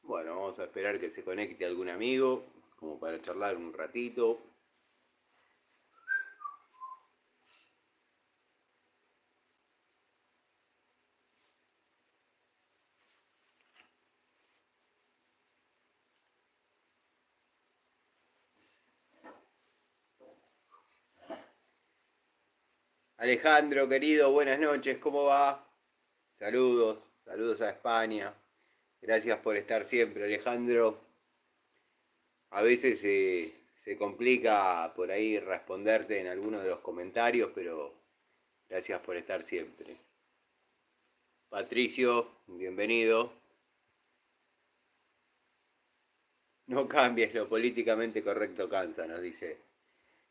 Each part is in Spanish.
Bueno, vamos a esperar que se conecte algún amigo, como para charlar un ratito. Alejandro, querido, buenas noches, ¿cómo va? Saludos a España. Gracias por estar siempre, Alejandro. A veces se complica por ahí responderte en algunos de los comentarios, pero gracias por estar siempre. Patricio, bienvenido. No cambies, lo políticamente correcto cansa, nos dice.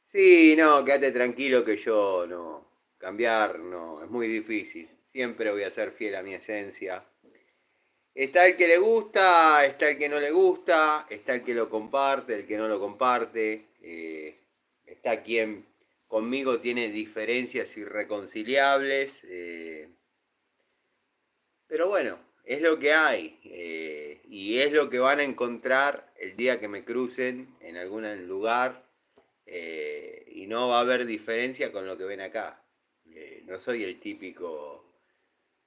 Sí, no, quédate tranquilo que yo no. Cambiar no, es muy difícil. Siempre voy a ser fiel a mi esencia. Está el que le gusta, está el que no le gusta, está el que lo comparte, el que no lo comparte. Está quien conmigo tiene diferencias irreconciliables. Pero bueno, es lo que hay. Y es lo que van a encontrar el día que me crucen en algún lugar. Y no va a haber diferencia con lo que ven acá. No soy el típico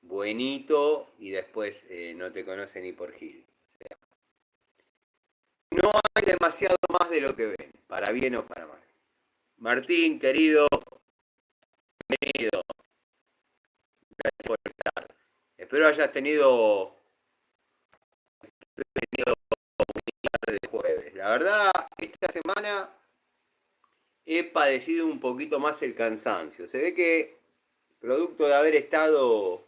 buenito y después no te conoce ni por Gil. No hay demasiado más de lo que ven, para bien o para mal. Martín, querido, bienvenido. Gracias por estar. Espero hayas tenido tarde de jueves. La verdad, esta semana he padecido un poquito más el cansancio. Se ve que, producto de haber estado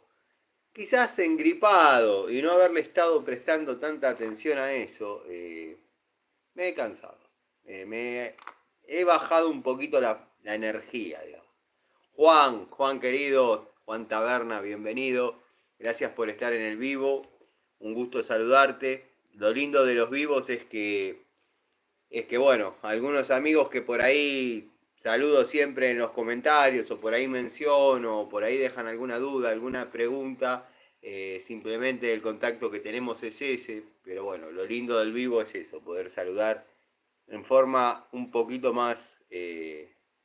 quizás engripado y no haberle estado prestando tanta atención a eso, me he cansado. Me he bajado un poquito la energía, digamos. Juan querido, Juan Taberna, bienvenido. Gracias por estar en el vivo. Un gusto saludarte. Lo lindo de los vivos es que bueno, algunos amigos que por ahí saludo siempre en los comentarios o por ahí menciono o por ahí dejan alguna duda, alguna pregunta, simplemente el contacto que tenemos es ese, pero bueno, lo lindo del vivo es eso, poder saludar en forma un poquito más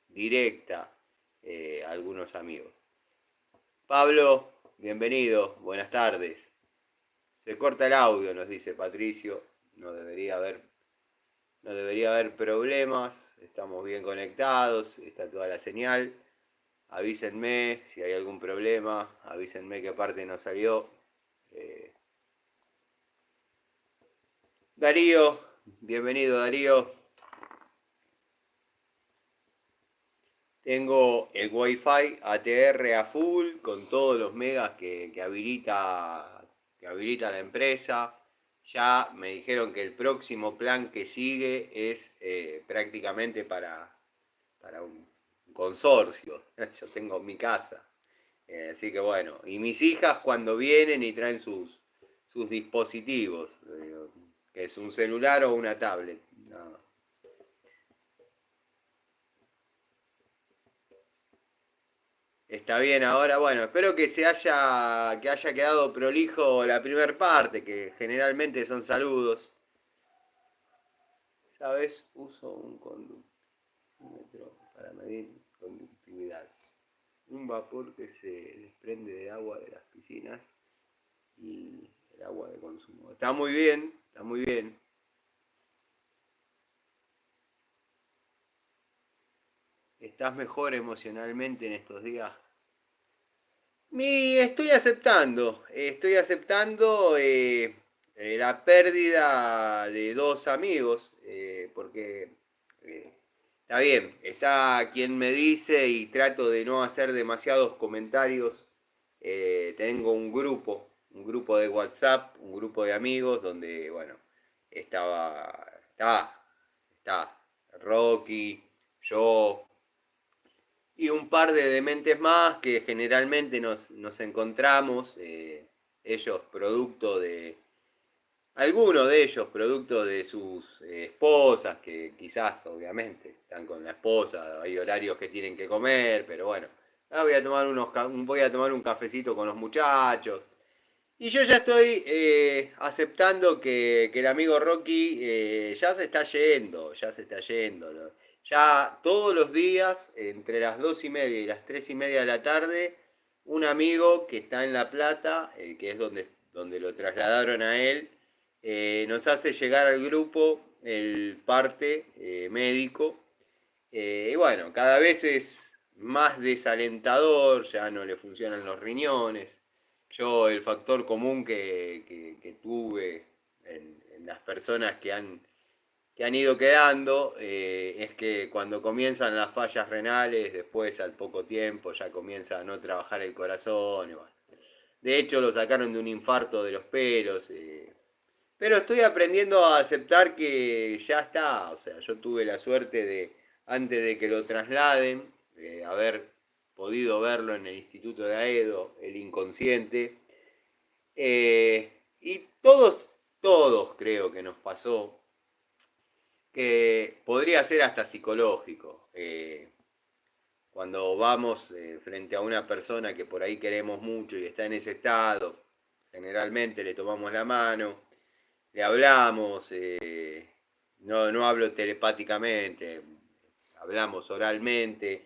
directa a algunos amigos. Pablo, bienvenido, buenas tardes. Se corta el audio, nos dice Patricio, no debería haber no debería haber problemas, estamos bien conectados, está toda la señal. Avísenme si hay algún problema, avísenme qué parte no salió. Eh, Darío, bienvenido Darío. Tengo el Wi-Fi ATR a full con todos los megas que habilita la empresa. Ya me dijeron que el próximo plan que sigue es prácticamente para un consorcio. Yo tengo mi casa. Así que bueno, y mis hijas cuando vienen y traen sus dispositivos, que es un celular o una tablet. No. Está bien ahora, bueno, espero que haya quedado prolijo la primera parte, que generalmente son saludos. ¿Sabes? Uso un conductímetro para medir conductividad. Un vapor que se desprende de agua de las piscinas y el agua de consumo. Está muy bien, está muy bien. ¿Estás mejor emocionalmente en estos días? Estoy aceptando la pérdida de dos amigos, porque está bien, está quien me dice y trato de no hacer demasiados comentarios. Tengo un grupo de WhatsApp, un grupo de amigos donde, bueno, está Rocky, yo, y un par de dementes más que generalmente nos encontramos, algunos de ellos producto de sus esposas, que quizás obviamente están con la esposa, hay horarios que tienen que comer, pero bueno, voy a tomar un cafecito con los muchachos. Y yo ya estoy aceptando que el amigo Rocky ya se está yendo, ya se está yendo. ¿No? Ya todos los días, entre las 2:30 y las 3:30 de la tarde, un amigo que está en La Plata, que es donde lo trasladaron a él, nos hace llegar al grupo el parte médico. Y bueno, cada vez es más desalentador, ya no le funcionan los riñones. Yo el factor común que tuve en las personas que han ido quedando es que cuando comienzan las fallas renales, después al poco tiempo ya comienza a no trabajar el corazón. Y bueno. De hecho lo sacaron de un infarto de los pelos. Pero estoy aprendiendo a aceptar que ya está. O sea, yo tuve la suerte de, antes de que lo trasladen, haber podido verlo en el Instituto de Aedo, el inconsciente. Y todos creo que nos pasó, que podría ser hasta psicológico. Cuando vamos frente a una persona que por ahí queremos mucho y está en ese estado, generalmente le tomamos la mano, le hablamos, no hablo telepáticamente, hablamos oralmente,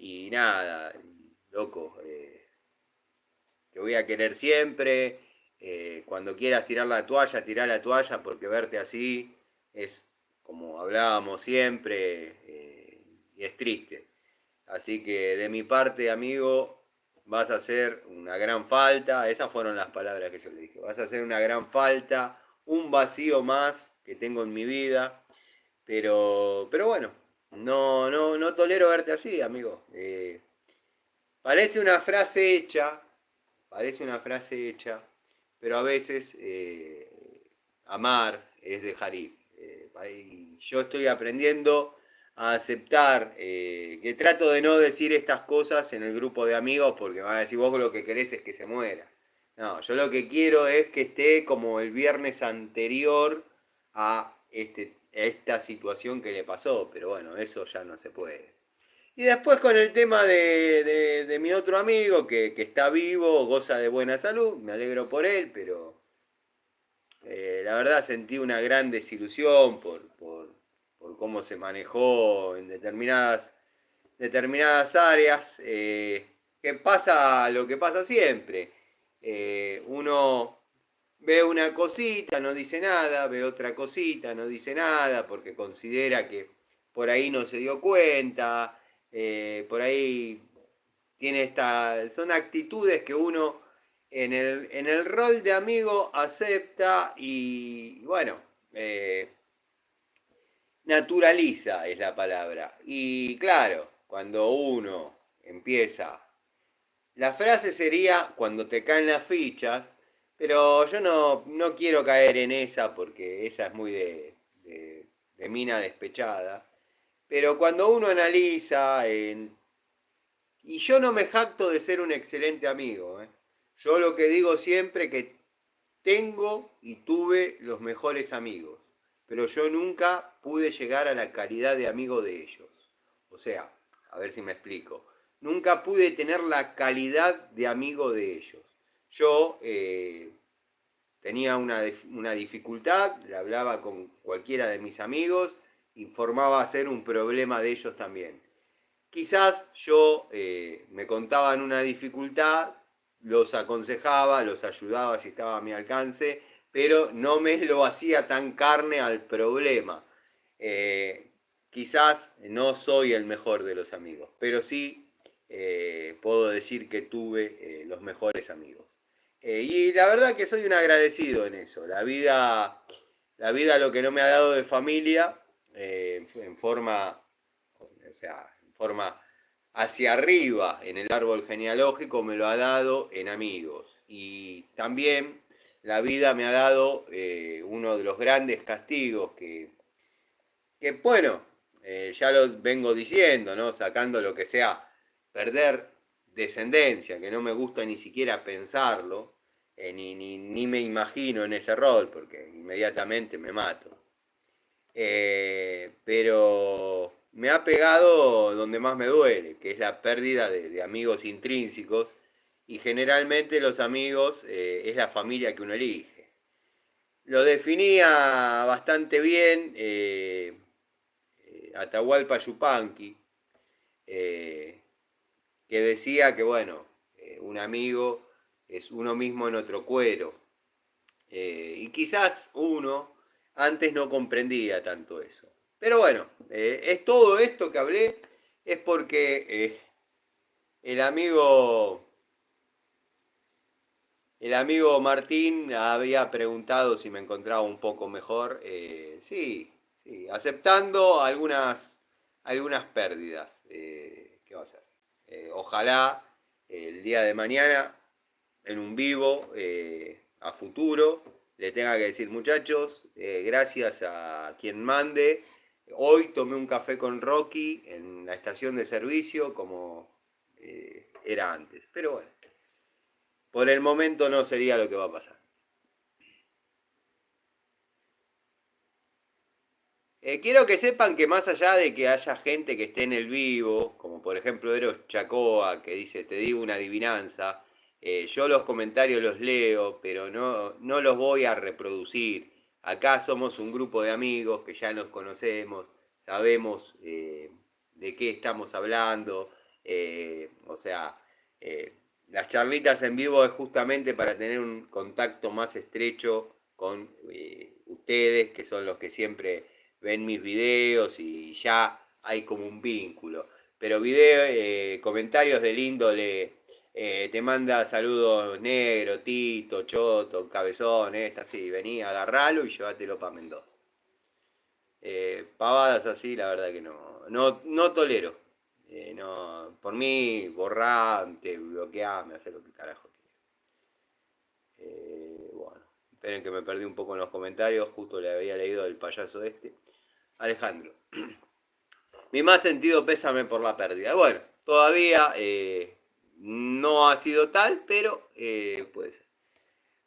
y nada, loco, te voy a querer siempre, cuando quieras tirar la toalla porque verte así es como hablábamos siempre, y es triste. Así que de mi parte, amigo, vas a hacer una gran falta. Esas fueron las palabras que yo le dije. Vas a hacer una gran falta, un vacío más que tengo en mi vida. Pero bueno, no tolero verte así, amigo. Parece una frase hecha, parece una frase hecha, pero a veces amar es dejar ir. Y yo estoy aprendiendo a aceptar que trato de no decir estas cosas en el grupo de amigos porque me van a decir vos lo que querés es que se muera. No, yo lo que quiero es que esté como el viernes anterior a esta situación que le pasó, pero bueno, eso ya no se puede. Y después con el tema de mi otro amigo que está vivo, goza de buena salud, me alegro por él, pero la verdad sentí una gran desilusión por cómo se manejó en determinadas áreas, que pasa lo que pasa siempre. Uno ve una cosita, no dice nada, ve otra cosita, no dice nada, porque considera que por ahí no se dio cuenta, por ahí son actitudes que uno en el rol de amigo acepta y bueno, naturaliza es la palabra. Y claro, cuando uno empieza, la frase sería cuando te caen las fichas, pero yo no quiero caer en esa porque esa es muy de mina despechada. Pero cuando uno analiza, y yo no me jacto de ser un excelente amigo, ¿eh? Yo lo que digo siempre que tengo y tuve los mejores amigos, pero yo nunca pude llegar a la calidad de amigo de ellos. O sea, a ver si me explico. Nunca pude tener la calidad de amigo de ellos. Yo tenía una dificultad, le hablaba con cualquiera de mis amigos, informaba ser un problema de ellos también. Quizás yo me contaban una dificultad, los aconsejaba, los ayudaba si estaba a mi alcance, pero no me lo hacía tan carne al problema. Eh, Quizás no soy el mejor de los amigos, pero sí puedo decir que tuve los mejores amigos. Y la verdad que soy un agradecido en eso. La vida lo que no me ha dado de familia, en forma, o sea, en forma hacia arriba en el árbol genealógico, me lo ha dado en amigos. Y también la vida me ha dado uno de los grandes castigos que bueno, ya lo vengo diciendo, ¿no? Sacando lo que sea perder descendencia, que no me gusta ni siquiera pensarlo, ni me imagino en ese rol, porque inmediatamente me mato. Pero me ha pegado donde más me duele, que es la pérdida de amigos intrínsecos. y generalmente los amigos es la familia que uno elige. Lo definía bastante bien Atahualpa Yupanqui, que decía que, bueno, un amigo es uno mismo en otro cuero. Y quizás uno antes no comprendía tanto eso. Pero bueno, es todo esto que hablé, es porque el amigo el amigo Martín había preguntado si me encontraba un poco mejor. Sí, sí, aceptando algunas pérdidas. ¿Qué va a ser? Ojalá el día de mañana, en un vivo, a futuro, le tenga que decir, muchachos, gracias a quien mande. Hoy tomé un café con Rocky en la estación de servicio como era antes. Pero bueno, por el momento no sería lo que va a pasar. Quiero que sepan que más allá de que haya gente que esté en el vivo, como por ejemplo Eros Chacoa, que dice, te digo una adivinanza, yo los comentarios los leo, pero no los voy a reproducir. Acá somos un grupo de amigos que ya nos conocemos, sabemos de qué estamos hablando, o sea, eh, las charlitas en vivo es justamente para tener un contacto más estrecho con ustedes, que son los que siempre ven mis videos y ya hay como un vínculo. Pero comentarios del índole, te manda saludos negro, Tito, Choto, Cabezón, así, vení, agarralo y llévatelo para Mendoza. Pavadas así, la verdad que no tolero. No, por mí, borrante, bloqueame, hacer lo que carajo quieras. Bueno, esperen que me perdí un poco en los comentarios, justo le había leído el payaso este. Alejandro, mi más sentido pésame por la pérdida. Bueno, todavía no ha sido tal, pero puede ser.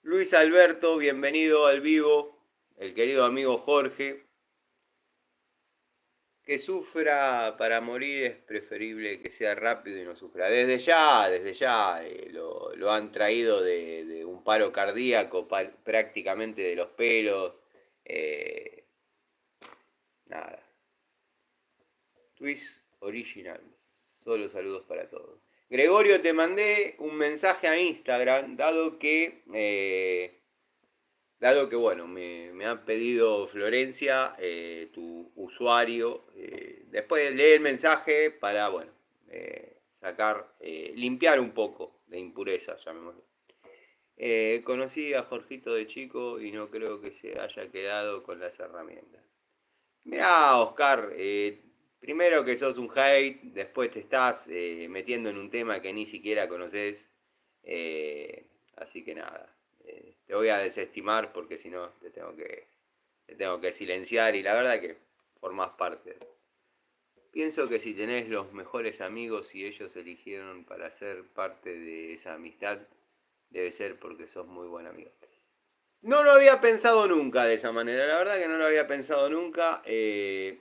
Luis Alberto, bienvenido al vivo. El querido amigo Jorge. Que sufra para morir es preferible que sea rápido y no sufra. Desde ya lo han traído de un paro cardíaco, prácticamente de los pelos. Eh, nada. Twist Original. Solo saludos para todos. Gregorio, te mandé un mensaje a Instagram, dado que bueno, me ha pedido Florencia, tu usuario. Después leí el mensaje para, bueno, limpiar un poco de impureza, llamémoslo. Conocí a Jorgito de chico y no creo que se haya quedado con las herramientas. Mirá, Oscar, primero que sos un hate, después te estás metiendo en un tema que ni siquiera conoces. Así que nada, te voy a desestimar porque si no te tengo que silenciar y la verdad que formás parte. Pienso que si tenés los mejores amigos y ellos eligieron para ser parte de esa amistad, debe ser porque sos muy buen amigo. No lo había pensado nunca de esa manera, la verdad que no lo había pensado nunca. Qué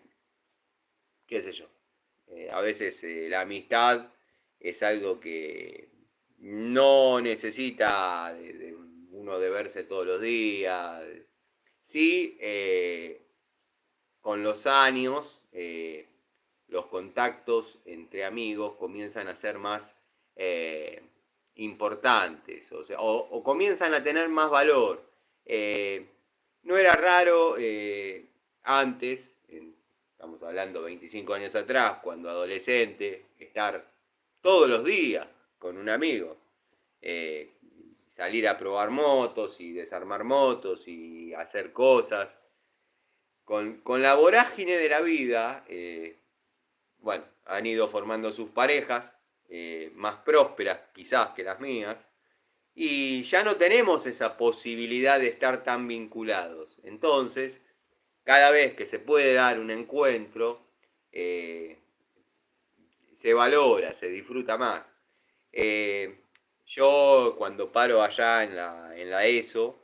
sé yo. A veces la amistad es algo que no necesita de uno de verse todos los días. Sí, con los años los contactos entre amigos comienzan a ser más eh, importantes, o sea, o comienzan a tener más valor. Eh, no era raro antes, estamos hablando 25 años atrás, cuando adolescente, estar todos los días con un amigo. Eh, Salir a probar motos y desarmar motos y hacer cosas. Con la vorágine de la vida, bueno, han ido formando sus parejas, más prósperas quizás que las mías, y ya no tenemos esa posibilidad de estar tan vinculados. Entonces, cada vez que se puede dar un encuentro, eh, se valora, se disfruta más. Eh, yo cuando paro allá en la eso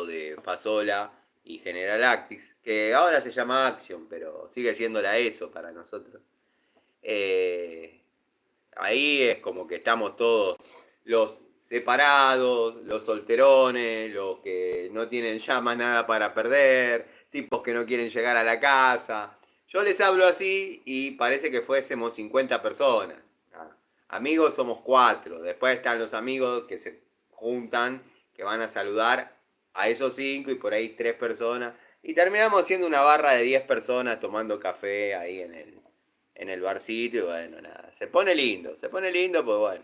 de Fasola y General Actis, que ahora se llama Action, pero sigue siendo la ESO para nosotros. Ahí es como que estamos todos los separados, los solterones, los que no tienen ya más nada para perder, tipos que no quieren llegar a la casa. Yo les hablo así y parece que fuésemos 50 personas. Ah, amigos somos 4, después están los amigos que se juntan, que van a saludar a esos 5 y por ahí 3 personas. Y terminamos siendo una barra de 10 personas tomando café ahí en el barcito y bueno, nada. Se pone lindo, pues bueno.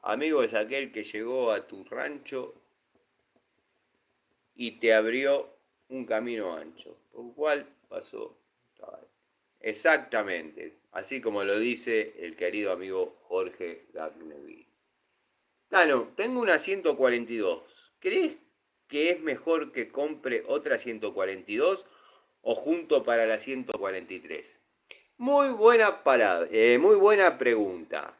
Amigo es aquel que llegó a tu rancho y te abrió un camino ancho, por el cual pasó. Exactamente, así como lo dice el querido amigo Jorge Gagneville. Tano, tengo una 142. ¿Crees que es mejor que compre otra 142 o junto para la 143? Muy buena palabra, muy buena pregunta.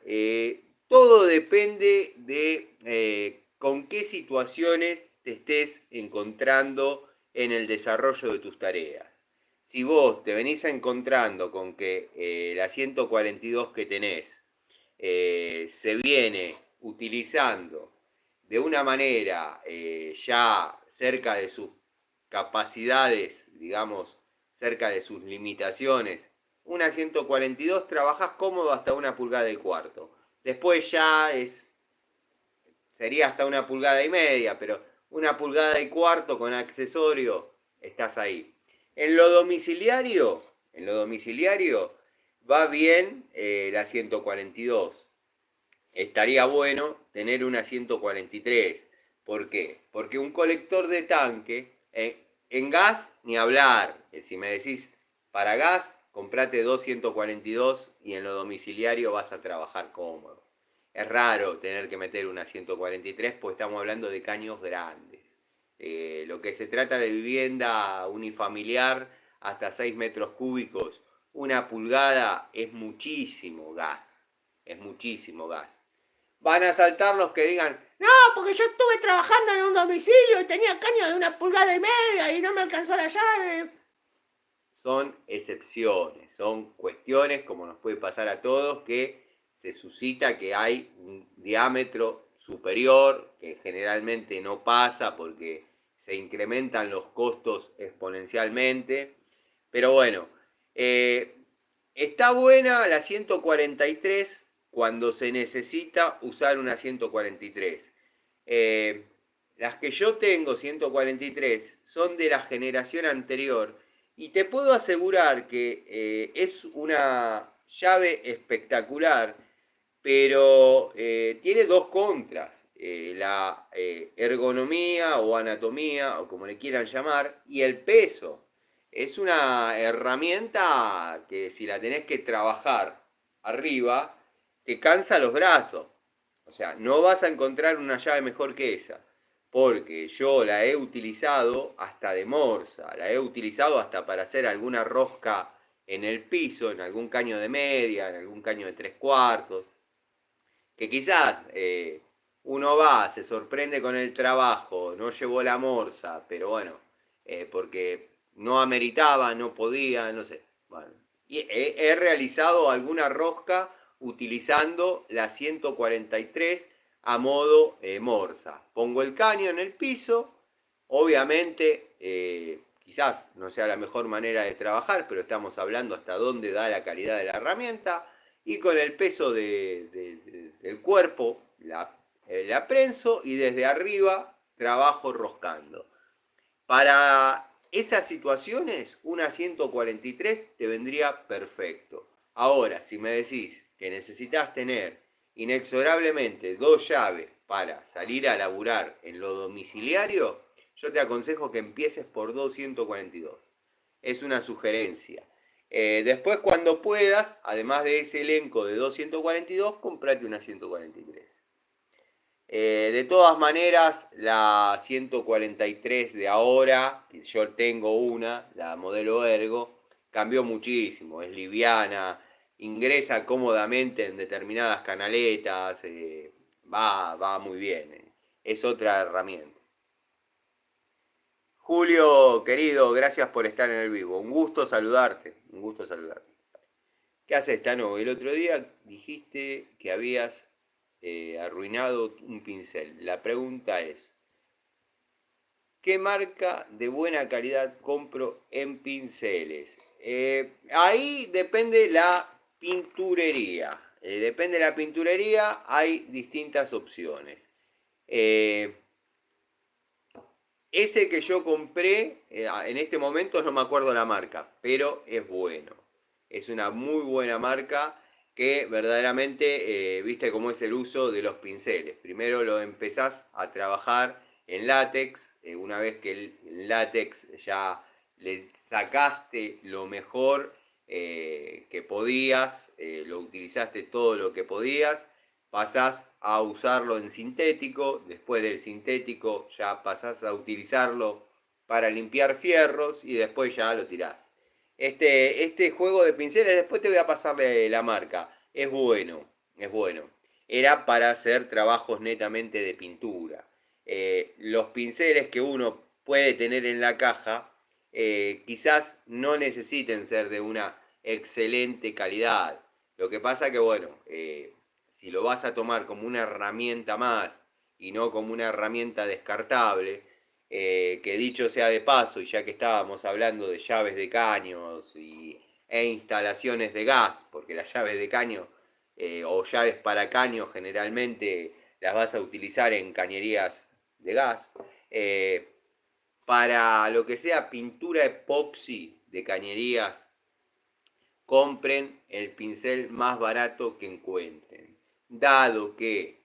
Todo depende de con qué situaciones te estés encontrando en el desarrollo de tus tareas. Si vos te venís encontrando con que la 142 que tenés se viene utilizando de una manera ya cerca de sus capacidades, digamos, cerca de sus limitaciones, una 142 trabajás cómodo hasta una pulgada y cuarto. Después ya sería hasta una pulgada y media, pero una pulgada y cuarto con accesorio, estás ahí. En lo domiciliario va bien la 142. Estaría bueno tener una 143. ¿Por qué? Porque un colector de tanque, en gas, ni hablar. Si me decís para gas, comprate 242 y en lo domiciliario vas a trabajar cómodo. Es raro tener que meter una 143 porque estamos hablando de caños grandes. Lo que se trata de vivienda unifamiliar hasta 6 metros cúbicos, una pulgada es muchísimo gas. Es muchísimo gas. Van a saltar los que digan, no, porque yo estuve trabajando en un domicilio y tenía caño de una pulgada y media y no me alcanzó la llave. Son excepciones, son cuestiones como nos puede pasar a todos que se suscita que hay un diámetro superior que generalmente no pasa porque se incrementan los costos exponencialmente. Pero bueno, eh, está buena la 143 cuando se necesita usar una 143. Eh, las que yo tengo 143 son de la generación anterior y te puedo asegurar que es una llave espectacular, pero tiene dos contras. La ergonomía o anatomía, o como le quieran llamar, y el peso. Es una herramienta que si la tenés que trabajar arriba, te cansa los brazos. O sea, no vas a encontrar una llave mejor que esa. Porque yo la he utilizado hasta de morsa, la he utilizado hasta para hacer alguna rosca en el piso, en algún caño de media, en algún caño de tres cuartos. Que quizás uno va, se sorprende con el trabajo, no llevó la morsa, pero bueno, porque no ameritaba, no podía, no sé. Bueno, y he realizado alguna rosca utilizando la 143 a modo morsa. Pongo el caño en el piso, obviamente quizás no sea la mejor manera de trabajar, pero estamos hablando hasta dónde da la calidad de la herramienta y con el peso del cuerpo la prenso y desde arriba trabajo roscando. Para esas situaciones, una 143 te vendría perfecto. Ahora, si me decís que necesitas tener inexorablemente dos llaves para salir a laburar en lo domiciliario, yo te aconsejo que empieces por 242. Es una sugerencia. Después, cuando puedas, además de ese elenco de 242, comprate una 143. De todas maneras, la 143 de ahora, yo tengo una, la modelo Ergo, cambió muchísimo, es liviana, ingresa cómodamente en determinadas canaletas, va muy bien, es otra herramienta. Julio, querido, gracias por estar en el vivo. Un gusto saludarte. Un gusto saludarte. ¿Qué haces, Tano? El otro día dijiste que habías arruinado un pincel. La pregunta es, ¿qué marca de buena calidad compro en pinceles? Ahí depende la pinturería. Depende de la pinturería, hay distintas opciones. Eh, Ese que yo compré, en este momento no me acuerdo la marca, pero es bueno. Es una muy buena marca que verdaderamente, viste cómo es el uso de los pinceles. Primero lo empezás a trabajar en látex, una vez que el látex ya le sacaste lo mejor que podías, lo utilizaste todo lo que podías, pasás a usarlo en sintético, después del sintético ya pasás a utilizarlo para limpiar fierros y después ya lo tirás. Este juego de pinceles, después te voy a pasarle la marca, es bueno, es bueno. Era para hacer trabajos netamente de pintura. Los pinceles que uno puede tener en la caja quizás no necesiten ser de una excelente calidad. Lo que pasa que, bueno, si lo vas a tomar como una herramienta más y no como una herramienta descartable, que dicho sea de paso, y ya que estábamos hablando de llaves de caños e instalaciones de gas, porque las llaves de caño o llaves para caño generalmente las vas a utilizar en cañerías de gas, para lo que sea pintura epoxi de cañerías, compren el pincel más barato que encuentren. Dado que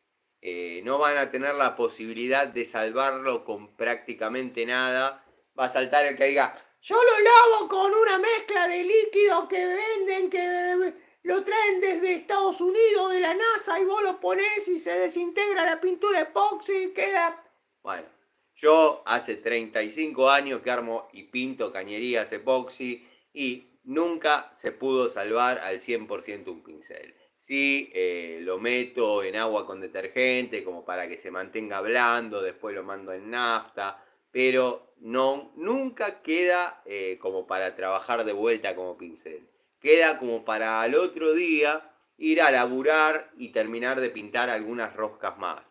no van a tener la posibilidad de salvarlo con prácticamente nada, va a saltar el que diga, yo lo lavo con una mezcla de líquido que venden, que lo traen desde Estados Unidos, de la NASA, y vos lo ponés y se desintegra la pintura epoxi y queda... Bueno, yo hace 35 años que armo y pinto cañerías epoxi y nunca se pudo salvar al 100% un pincel. Sí, lo meto en agua con detergente como para que se mantenga blando, después lo mando en nafta, pero no, nunca queda como para trabajar de vuelta como pincel. Queda como para al otro día ir a laburar y terminar de pintar algunas roscas más.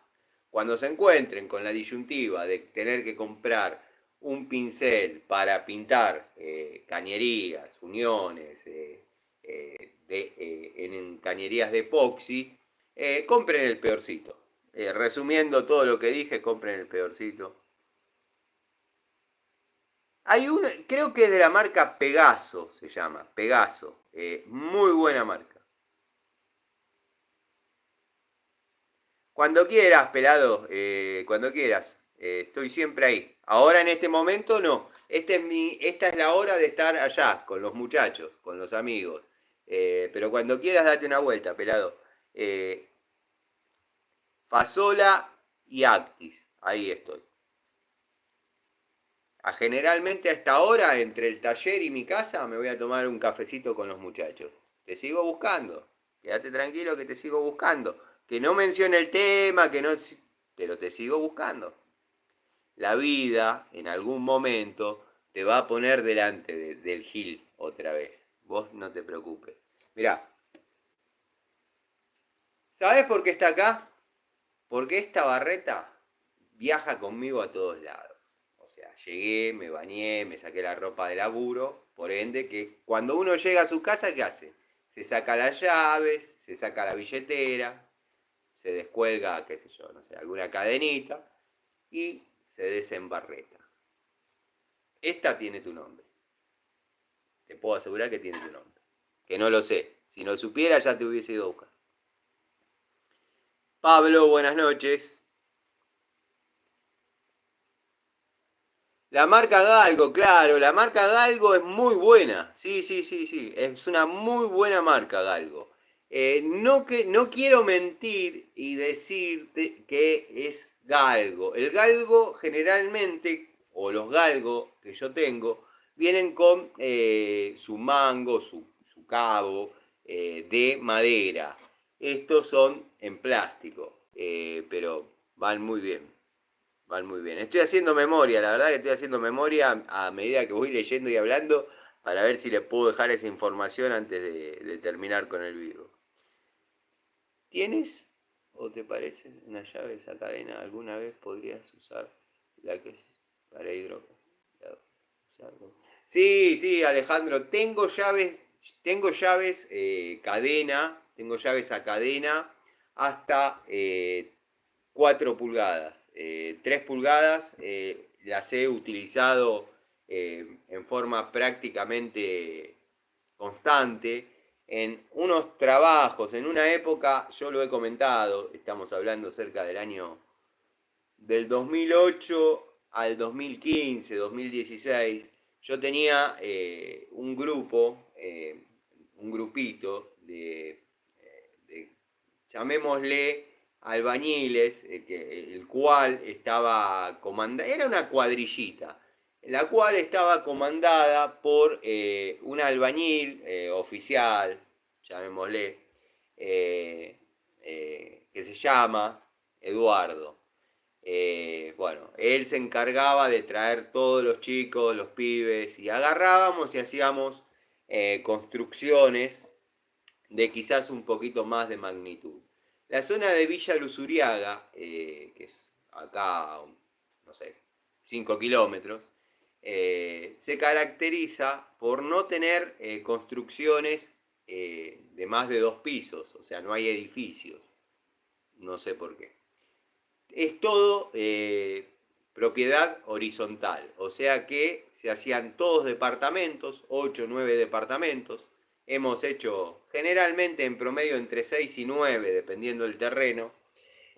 Cuando se encuentren con la disyuntiva de tener que comprar un pincel para pintar cañerías, uniones, en cañerías de epoxi, compren el peorcito. Resumiendo todo lo que dije, compren el peorcito. Hay una, creo que es de la marca Pegaso, se llama, Pegaso. Muy buena marca. Cuando quieras, pelado, cuando quieras. Estoy siempre ahí. Ahora en este momento no. Esta es la hora de estar allá, con los muchachos, con los amigos. Pero cuando quieras, date una vuelta, pelado. Eh, Fasola y Actis. Ahí estoy. Generalmente a esta hora, entre el taller y mi casa, me voy a tomar un cafecito con los muchachos. Te sigo buscando. Quédate tranquilo que te sigo buscando. Que no mencione el tema, que no... Pero te sigo buscando. La vida, en algún momento, te va a poner delante del Gil otra vez. Vos no te preocupes. Mirá, ¿sabés por qué está acá? Porque esta barreta viaja conmigo a todos lados. O sea, llegué, me bañé, me saqué la ropa de laburo. Por ende, que cuando uno llega a su casa, ¿qué hace? Se saca las llaves, se saca la billetera, se descuelga, qué sé yo, no sé, alguna cadenita y se desembarreta. Esta tiene tu nombre. Te puedo asegurar que tiene tu nombre. Que no lo sé. Si no supiera, ya te hubiese ido a buscar. Pablo, buenas noches. La marca Galgo, claro, la marca Galgo es muy buena. Sí, sí, sí, sí. Es una muy buena marca Galgo. No quiero mentir y decirte que es Galgo. El Galgo generalmente, o los Galgo que yo tengo, vienen con su mango, su cabo de madera. Estos son en plástico, pero van muy bien. van muy bien. Estoy haciendo memoria, la verdad que estoy haciendo memoria a medida que voy leyendo y hablando para ver si le puedo dejar esa información antes de terminar con el vivo. ¿Tienes o te parece una llave de esa cadena? ¿Alguna vez podrías usar la que es para hidro? Sí, sí, Alejandro, tengo llaves cadena, tengo llaves a cadena hasta 4 pulgadas. 3 pulgadas las he utilizado en forma prácticamente constante en unos trabajos, en una época, yo lo he comentado, estamos hablando cerca del año del 2008 al 2015, 2016, yo tenía un grupo, un grupito llamémosle albañiles, el cual estaba comandada, era una cuadrillita, la cual estaba comandada por un albañil oficial, llamémosle, que se llama Eduardo. Bueno, él se encargaba de traer todos los chicos, los pibes, y agarrábamos y hacíamos construcciones de quizás un poquito más de magnitud. La zona de Villa Luzuriaga, que es acá, no sé, 5 kilómetros, se caracteriza por no tener construcciones de más de 2 pisos, o sea, no hay edificios, no sé por qué. Es todo propiedad horizontal, o sea que se hacían todos departamentos, 8 o 9 departamentos. Hemos hecho generalmente en promedio entre 6 y 9, dependiendo del terreno.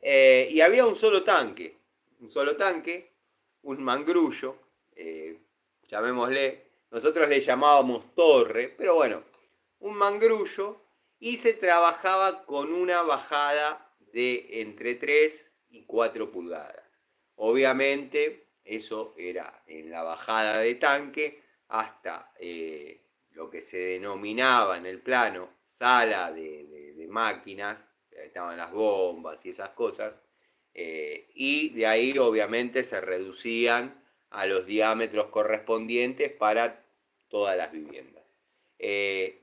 Y había un solo tanque, un mangrullo, eh, llamémosle, nosotros le llamábamos torre, pero bueno, un mangrullo, y se trabajaba con una bajada de entre 3 y 4 pulgadas. Obviamente, eso era en la bajada de tanque hasta lo que se denominaba en el plano sala de máquinas, estaban las bombas y esas cosas, y de ahí obviamente se reducían a los diámetros correspondientes para todas las viviendas.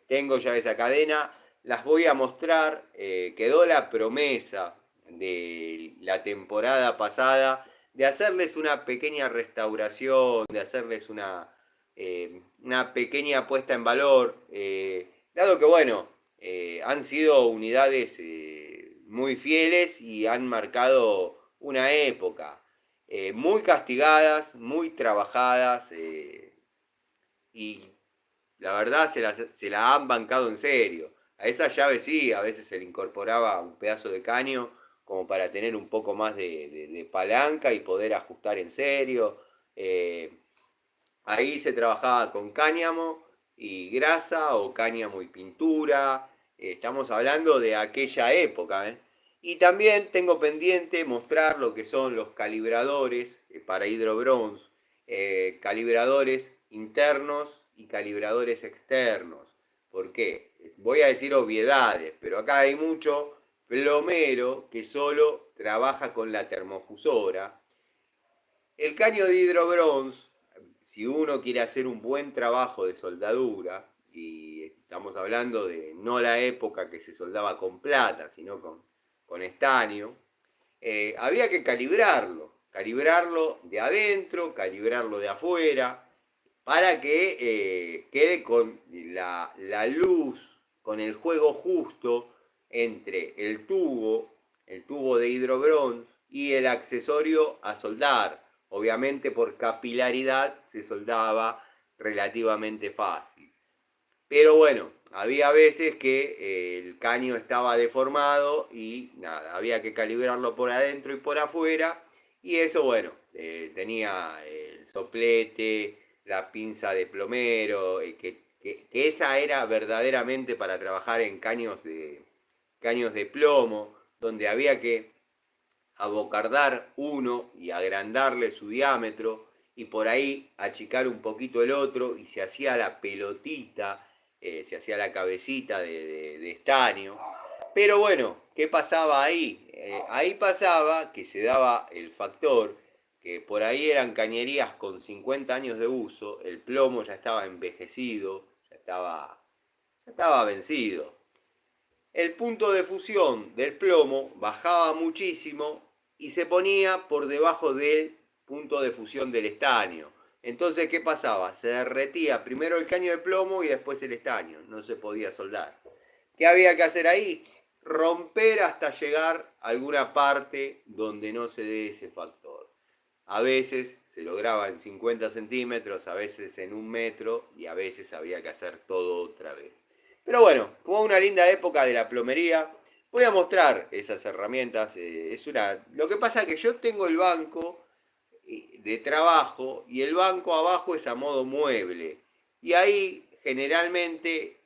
Tengo ya esa cadena, las voy a mostrar, quedó la promesa de la temporada pasada de hacerles una pequeña restauración, de hacerles una pequeña puesta en valor, dado que bueno, han sido unidades muy fieles y han marcado una época, muy castigadas, muy trabajadas, y la verdad se la han bancado en serio. A esa llave sí, a veces se le incorporaba un pedazo de caño como para tener un poco más de palanca y poder ajustar en serio. Eh, Ahí se trabajaba con cáñamo y grasa o cáñamo y pintura. Estamos hablando de aquella época, ¿eh? Y también tengo pendiente mostrar lo que son los calibradores para hidrobronce, calibradores internos y calibradores externos. ¿Por qué? Voy a decir obviedades, pero acá hay mucho plomero que solo trabaja con la termofusora. El caño de hidrobronce, si uno quiere hacer un buen trabajo de soldadura, y estamos hablando de no la época que se soldaba con plata, sino con estaño, había que calibrarlo de adentro, calibrarlo de afuera, para que quede con la luz, con el juego justo entre el tubo de hidrobronce y el accesorio a soldar. Obviamente por capilaridad se soldaba relativamente fácil. Pero bueno, había veces que el caño estaba deformado y nada, había que calibrarlo por adentro y por afuera. Y eso, bueno, tenía el soplete, la pinza de plomero, que esa era verdaderamente para trabajar en caños de plomo, donde había que abocardar uno y agrandarle su diámetro y por ahí achicar un poquito el otro y se hacía la pelotita, se hacía la cabecita de estaño. Pero bueno, ¿qué pasaba ahí? Ahí pasaba que se daba el factor que por ahí eran cañerías con 50 años de uso, el plomo ya estaba envejecido, ya estaba vencido. El punto de fusión del plomo bajaba muchísimo y se ponía por debajo del punto de fusión del estaño. Entonces, ¿qué pasaba? Se derretía primero el caño de plomo y después el estaño. No se podía soldar. ¿Qué había que hacer ahí? Romper hasta llegar a alguna parte donde no se dé ese factor. A veces se lograba en 50 centímetros, a veces en 1 metro y a veces había que hacer todo otra vez. Pero bueno, fue una linda época de la plomería. Voy a mostrar esas herramientas. Lo que pasa es que yo tengo el banco de trabajo y el banco abajo es a modo mueble. Y ahí generalmente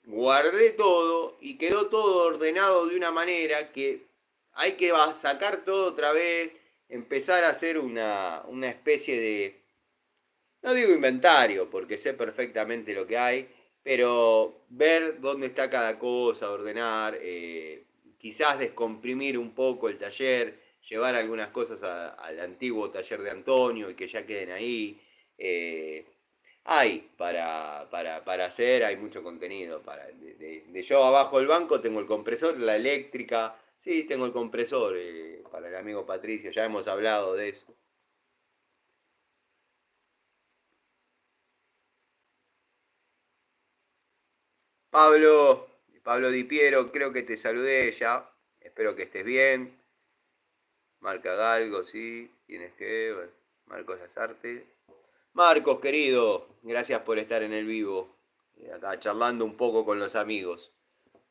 guardé todo y quedó todo ordenado de una manera que hay que sacar todo otra vez, empezar a hacer una especie de, no digo inventario, porque sé perfectamente lo que hay, pero ver dónde está cada cosa, ordenar, quizás descomprimir un poco el taller, llevar algunas cosas al antiguo taller de Antonio y que ya queden ahí. eh, Hay para hacer, hay mucho contenido. De yo abajo del banco tengo el compresor, la eléctrica, sí, tengo el compresor para el amigo Patricio, ya hemos hablado de eso. Pablo, Pablo Di Piero, creo que te saludé ya. Espero que estés bien. Marca Galgo, sí. Tienes que ver. Marcos Lazarte. Marcos, querido, gracias por estar en el vivo. Acá charlando un poco con los amigos.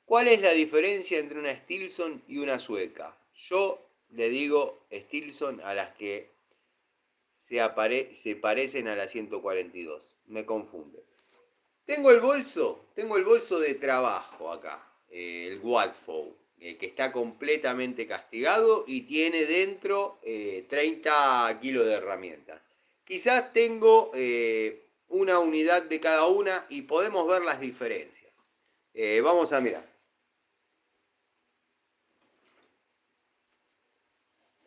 ¿Cuál es la diferencia entre una Stilson y una sueca? Yo le digo Stilson a las que se parecen a la 142. Me confunde. Tengo el bolso de trabajo acá, el Watfow, que está completamente castigado y tiene dentro 30 kilos de herramientas. Quizás tengo una unidad de cada una y podemos ver las diferencias. Vamos a mirar.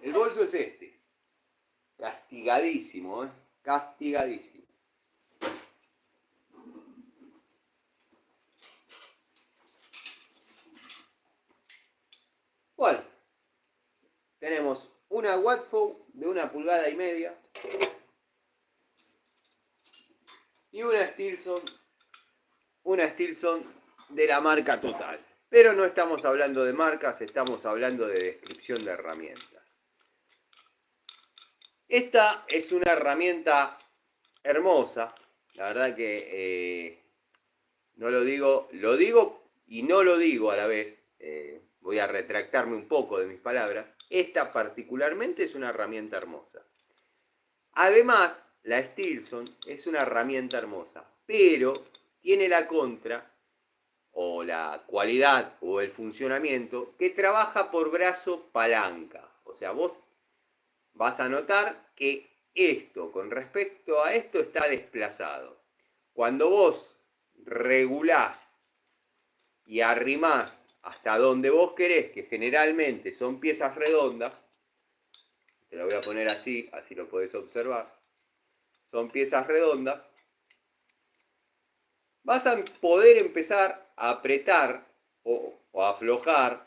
El bolso es este, castigadísimo, ¿eh? Castigadísimo. Bueno, tenemos una Watfow de 1,5 pulgadas y una Stilson de la marca Total. Pero no estamos hablando de marcas, estamos hablando de descripción de herramientas. Esta es una herramienta hermosa, la verdad que no lo digo y no lo digo a la vez. Voy a retractarme un poco de mis palabras. Esta particularmente es una herramienta hermosa. Además, la Stilson es una herramienta hermosa, pero tiene la contra o la cualidad o el funcionamiento que trabaja por brazo palanca. O sea, vos vas a notar que esto con respecto a esto está desplazado. Cuando vos regulás y arrimás hasta donde vos querés, que generalmente son piezas redondas, te lo voy a poner así, así lo podés observar, son piezas redondas, vas a poder empezar a apretar o aflojar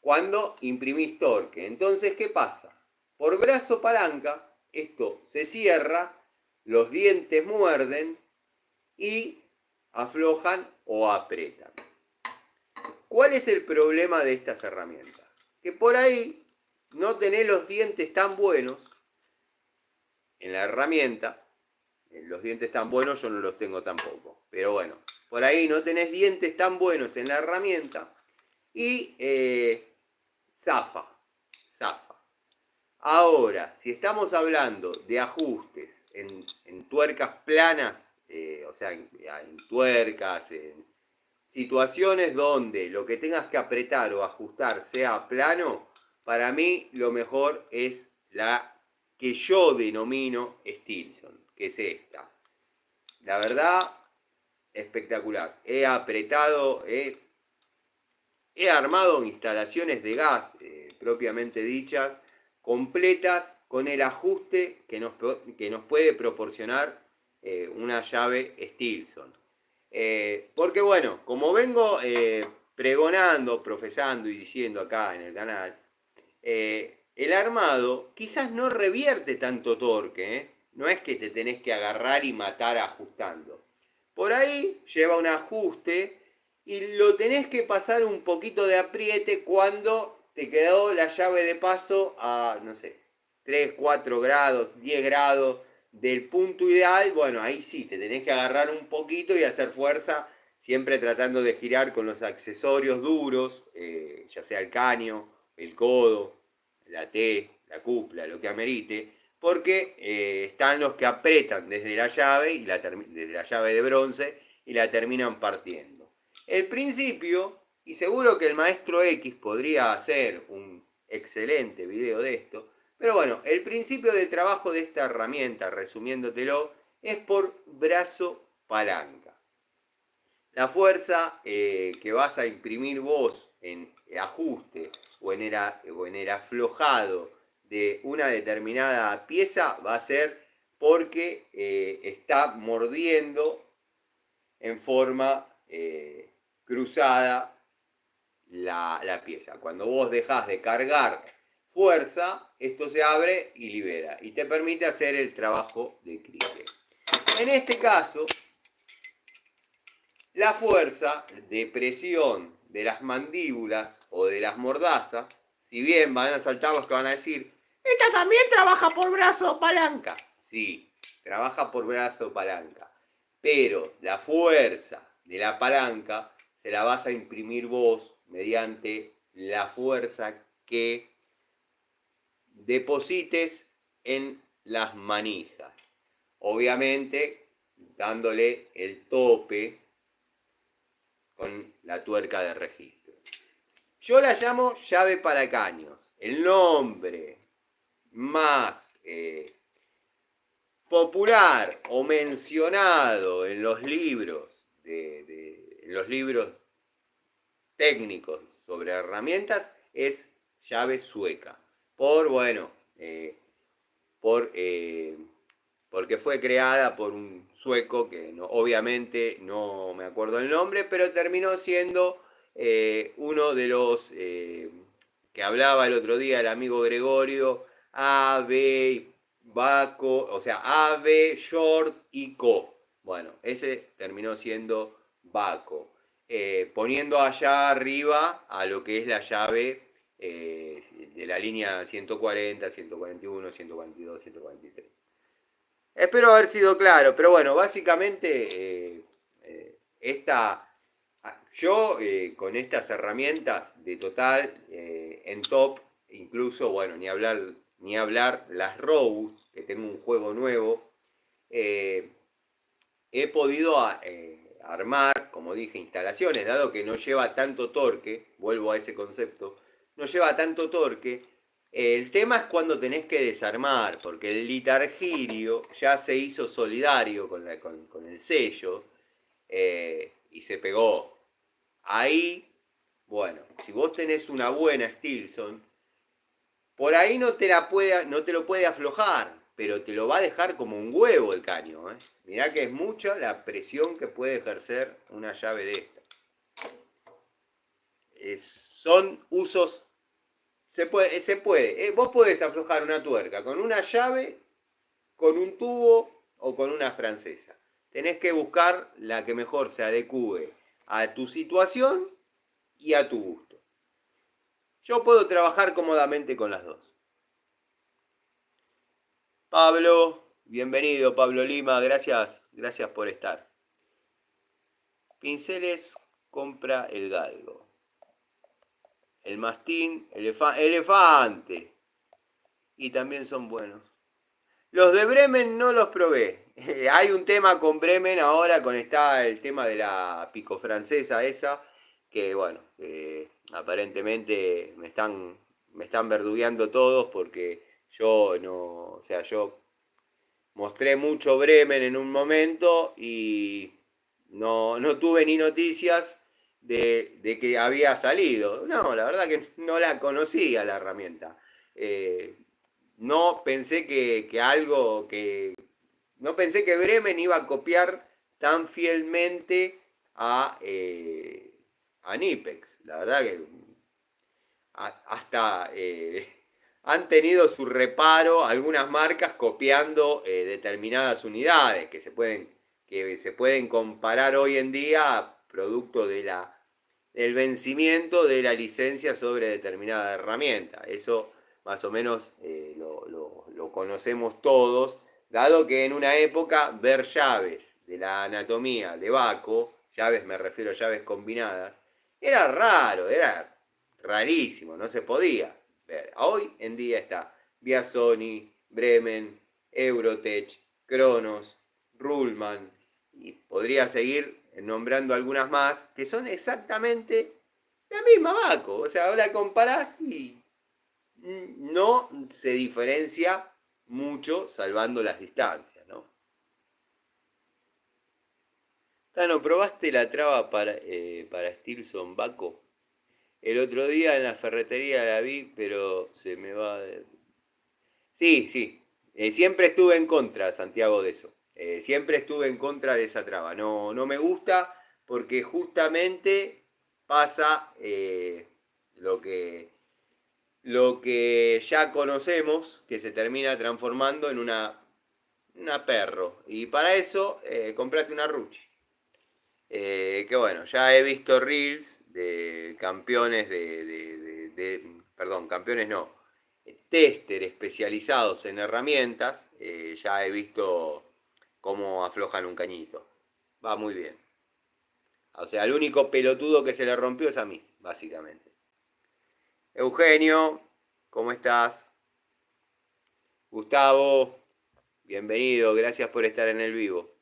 cuando imprimís torque. Entonces, ¿qué pasa? Por brazo palanca, esto se cierra, los dientes muerden y aflojan o apretan. ¿Cuál es el problema de estas herramientas? Que por ahí no tenés los dientes tan buenos en la herramienta. Los dientes tan buenos yo no los tengo tampoco. Pero bueno, por ahí no tenés dientes tan buenos en la herramienta y zafa. Ahora, si estamos hablando de ajustes en tuercas planas, o sea, en tuercas, en situaciones donde lo que tengas que apretar o ajustar sea plano, para mí lo mejor es la que yo denomino Stilson, que es esta. La verdad, espectacular. He apretado, he armado instalaciones de gas propiamente dichas completas con el ajuste que nos puede proporcionar una llave Stilson. Porque bueno, como vengo pregonando, profesando y diciendo acá en el canal, el armado quizás no revierte tanto torque, no es que te tenés que agarrar y matar ajustando. Por ahí lleva un ajuste y lo tenés que pasar un poquito de apriete cuando te quedó la llave de paso a, no sé, 3, 4 grados, 10 grados del punto ideal. Bueno, ahí sí, te tenés que agarrar un poquito y hacer fuerza, siempre tratando de girar con los accesorios duros, ya sea el caño, el codo, la T, la cupla, lo que amerite, porque están los que apretan desde la llave, desde la llave de bronce, y la terminan partiendo. El principio, y seguro que el maestro X podría hacer un excelente video de esto, pero bueno, el principio de trabajo de esta herramienta, resumiéndotelo, es por brazo palanca. La fuerza que vas a imprimir vos en ajuste o en el aflojado de una determinada pieza va a ser porque está mordiendo en forma cruzada la pieza. Cuando vos dejás de cargar fuerza, esto se abre y libera y te permite hacer el trabajo de crique. En este caso, la fuerza de presión de las mandíbulas o de las mordazas, si bien van a saltar los que van a decir, esta también trabaja por brazo palanca. Sí, trabaja por brazo palanca. Pero la fuerza de la palanca se la vas a imprimir vos mediante la fuerza que deposites en las manijas. Obviamente, dándole el tope con la tuerca de registro. Yo la llamo llave para caños. El nombre más popular o mencionado en los libros en los libros técnicos sobre herramientas es llave sueca. Porque fue creada por un sueco que obviamente no me acuerdo el nombre, pero terminó siendo uno de los que hablaba el otro día el amigo Gregorio, AB, Baco, o sea, AB, Short y Co. Bueno, ese terminó siendo Baco, poniendo allá arriba a lo que es la llave de la línea 140, 141, 142, 143. Espero haber sido claro, pero bueno, básicamente yo con estas herramientas de total en top, incluso, bueno, ni hablar las Rose, que tengo un juego nuevo, he podido armar, como dije, instalaciones, dado que no lleva tanto torque, vuelvo a ese concepto, no lleva tanto torque. El tema es cuando tenés que desarmar, porque el litargirio ya se hizo solidario con el sello y se pegó. Ahí, bueno, si vos tenés una buena Stilson, por ahí no te lo puede aflojar, pero te lo va a dejar como un huevo el caño. Mirá que es mucha la presión que puede ejercer una llave de esta. Son usos. Se puede. Vos podés aflojar una tuerca con una llave, con un tubo o con una francesa. Tenés que buscar la que mejor se adecue a tu situación y a tu gusto. Yo puedo trabajar cómodamente con las dos. Pablo, bienvenido Pablo Lima, gracias por estar. Pinceles compra el galgo. El mastín, elefante. Y también son buenos. Los de Bremen no los probé. Hay un tema con Bremen ahora, está el tema de la pico francesa esa, que bueno, aparentemente me están verdugueando todos porque yo mostré mucho Bremen en un momento y no tuve ni noticias de que había salido. No, la verdad que no la conocía la herramienta. no pensé que algo que... No pensé que Bremen iba a copiar tan fielmente a Nipex. La verdad que hasta han tenido su reparo algunas marcas copiando determinadas unidades que se pueden comparar hoy en día producto del vencimiento de la licencia sobre determinada herramienta. Eso más o menos lo conocemos todos, dado que en una época ver llaves de la anatomía de Baco, llaves me refiero a llaves combinadas, era raro, era rarísimo, no se podía ver. Hoy en día está vía Sony, Bremen, Eurotech, Kronos, Ruhlmann, y podría seguir nombrando algunas más, que son exactamente la misma Baco. O sea, ahora comparás y no se diferencia mucho salvando las distancias, ¿no? Tano, ¿probaste la traba para Stilson Baco? El otro día en la ferretería la vi, pero se me va de... Sí, sí. Siempre estuve en contra, Santiago, de eso. Siempre estuve en contra de esa traba. No, no me gusta porque justamente pasa lo que ya conocemos, que se termina transformando en una perro. Y para eso, comprate una Ruchi. Que bueno, ya he visto reels de campeones perdón, campeones no, tester especializados en herramientas, ya he visto cómo aflojan un cañito. Va muy bien. O sea, el único pelotudo que se le rompió es a mí, básicamente. Eugenio, ¿cómo estás? Gustavo, bienvenido, gracias por estar en el vivo.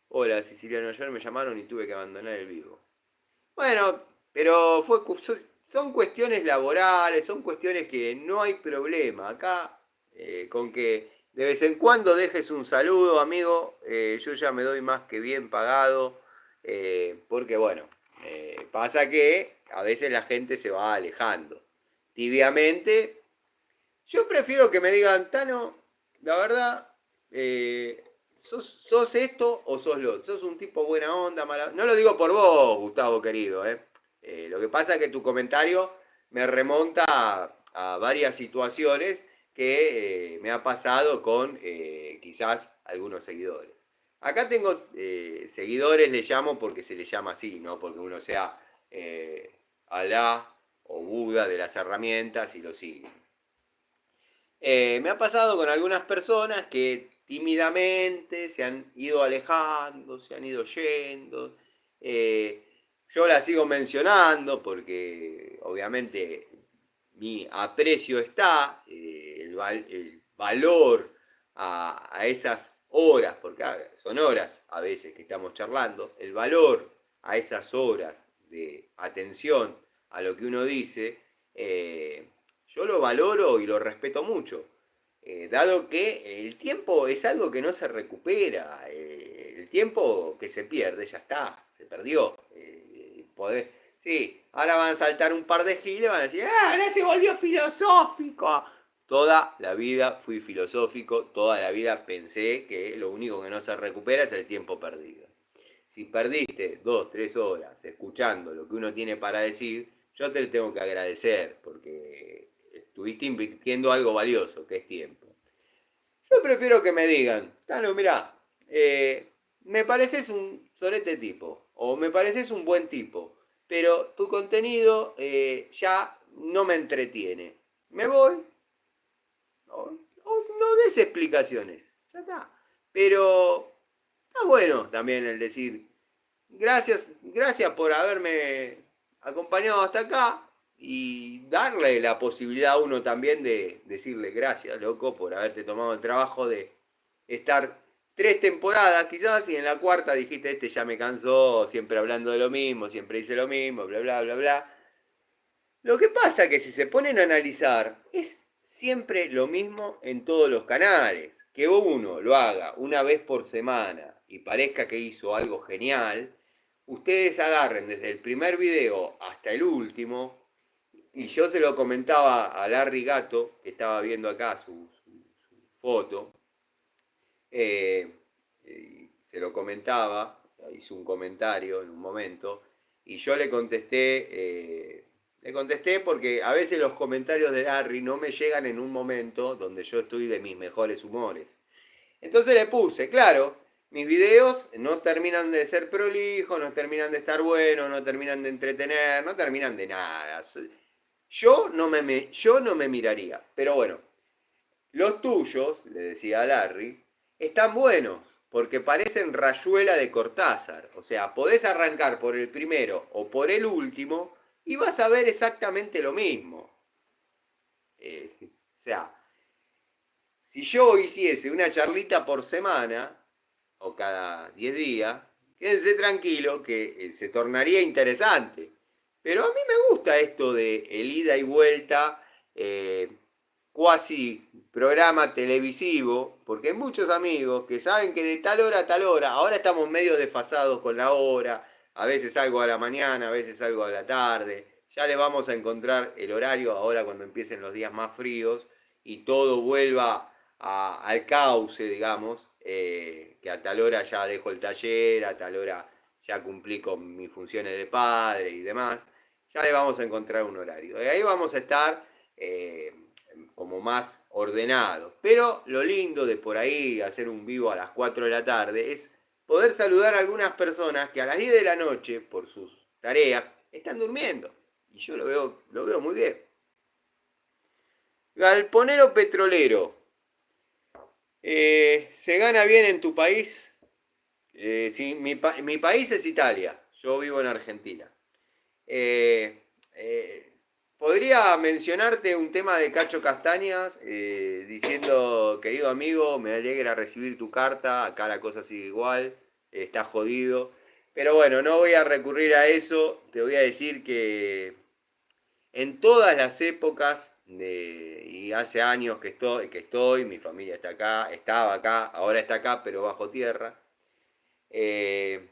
Hola, Siciliano, ayer me llamaron y tuve que abandonar el vivo. Bueno, pero son cuestiones laborales, son cuestiones que no hay problema. Acá, con que de vez en cuando dejes un saludo, amigo, yo ya me doy más que bien pagado, porque bueno, pasa que a veces la gente se va alejando. Tibiamente, yo prefiero que me digan, Tano, la verdad, sos esto o sos lo otro. Sos un tipo buena onda, mala. No lo digo por vos, Gustavo querido, ¿eh? Lo que pasa es que tu comentario me remonta a varias situaciones que me ha pasado con quizás algunos seguidores. Acá tengo seguidores, le llamo porque se le llama así, no porque uno sea Alá o Buda de las herramientas y lo sigue. Me ha pasado con algunas personas que tímidamente se han ido alejando, se han ido yendo. Eh, yo las sigo mencionando porque obviamente mi aprecio está, el valor a esas horas, porque son horas a veces que estamos charlando, el valor a esas horas de atención a lo que uno dice, yo lo valoro y lo respeto mucho. Dado que el tiempo es algo que no se recupera, el tiempo que se pierde ya está, se perdió. Sí, ahora van a saltar un par de giles y van a decir, ¡ah, ahora se volvió filosófico! Toda la vida fui filosófico, toda la vida pensé que lo único que no se recupera es el tiempo perdido. Si perdiste 2, 3 horas escuchando lo que uno tiene para decir, yo te lo tengo que agradecer porque estuviste invirtiendo algo valioso, que es tiempo. Yo prefiero que me digan, Tano, mirá, me pareces un sorete tipo, o me pareces un buen tipo, pero tu contenido ya no me entretiene. Me voy, o no des explicaciones, ya está. Pero está bueno también el decir, gracias por haberme acompañado hasta acá y darle la posibilidad a uno también de decirle gracias, loco, por haberte tomado el trabajo de estar 3 temporadas quizás y en la cuarta dijiste, este ya me cansó, siempre hablando de lo mismo, siempre dice lo mismo, bla, bla, bla, bla. Lo que pasa que si se ponen a analizar, es siempre lo mismo en todos los canales. Que uno lo haga una vez por semana y parezca que hizo algo genial, ustedes agarren desde el primer video hasta el último Y yo se lo comentaba a Larry Gato, que estaba viendo acá su foto, eh, y se lo comentaba, hizo un comentario en un momento, y yo le contesté porque a veces los comentarios de Larry no me llegan en un momento donde yo estoy de mis mejores humores. Entonces le puse, claro, mis videos no terminan de ser prolijos, no terminan de estar buenos, no terminan de entretener, no terminan de nada. Yo no me miraría. Pero bueno, los tuyos, le decía a Larry, están buenos, porque parecen rayuela de Cortázar. O sea, podés arrancar por el primero o por el último y vas a ver exactamente lo mismo. O sea, si yo hiciese una charlita por semana, o cada 10 días, quédense tranquilo que se tornaría interesante. Pero a mí me gusta esto de el ida y vuelta, cuasi programa televisivo, porque hay muchos amigos que saben que de tal hora a tal hora, ahora estamos medio desfasados con la hora, a veces salgo a la mañana, a veces salgo a la tarde, ya le vamos a encontrar el horario ahora cuando empiecen los días más fríos y todo vuelva al cauce, digamos, que a tal hora ya dejo el taller, a tal hora ya cumplí con mis funciones de padre y demás, ya le vamos a encontrar un horario. Y ahí vamos a estar como más ordenados. Pero lo lindo de por ahí hacer un vivo a las 4 de la tarde es poder saludar a algunas personas que a las 10 de la noche, por sus tareas, están durmiendo. Y yo lo veo muy bien. Galponero petrolero. ¿Se gana bien en tu país? Sí, mi país es Italia. Yo vivo en Argentina. Eh, eh, Podría mencionarte un tema de Cacho Castañas, diciendo, querido amigo, me alegra recibir tu carta, acá la cosa sigue igual, está jodido. Pero bueno, no voy a recurrir a eso, te voy a decir que en todas las épocas, y hace años mi familia está acá, estaba acá, ahora está acá, pero bajo tierra. eh,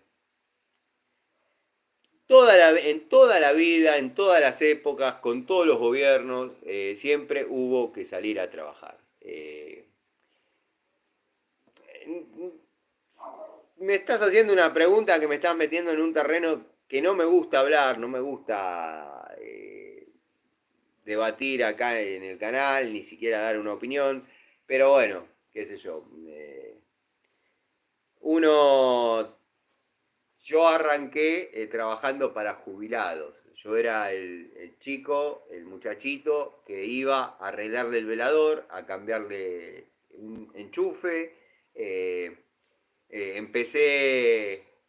en toda la vida, en todas las épocas, con todos los gobiernos, siempre hubo que salir a trabajar. Me estás haciendo una pregunta que me estás metiendo en un terreno que no me gusta hablar, no me gusta debatir acá en el canal, ni siquiera dar una opinión, pero bueno, qué sé yo. Uno Yo arranqué trabajando para jubilados. Yo era el chico, el muchachito que iba a arreglarle el velador, a cambiarle un enchufe. eh,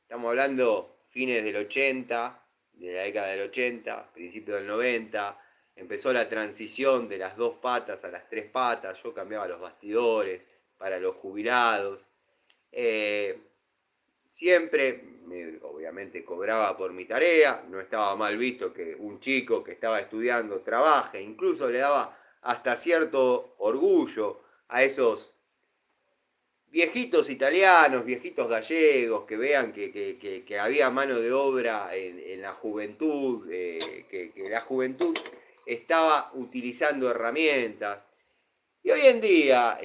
estamos hablando fines del 80, de la década del 80, principios del 90. Empezó la transición de las dos patas a las tres patas. Yo cambiaba los bastidores para los jubilados. Eh, Siempre, obviamente, cobraba por mi tarea, no estaba mal visto que un chico que estaba estudiando trabaje, incluso le daba hasta cierto orgullo a esos viejitos italianos, viejitos gallegos, que vean que había mano de obra en la juventud, que la juventud estaba utilizando herramientas. Y hoy en día,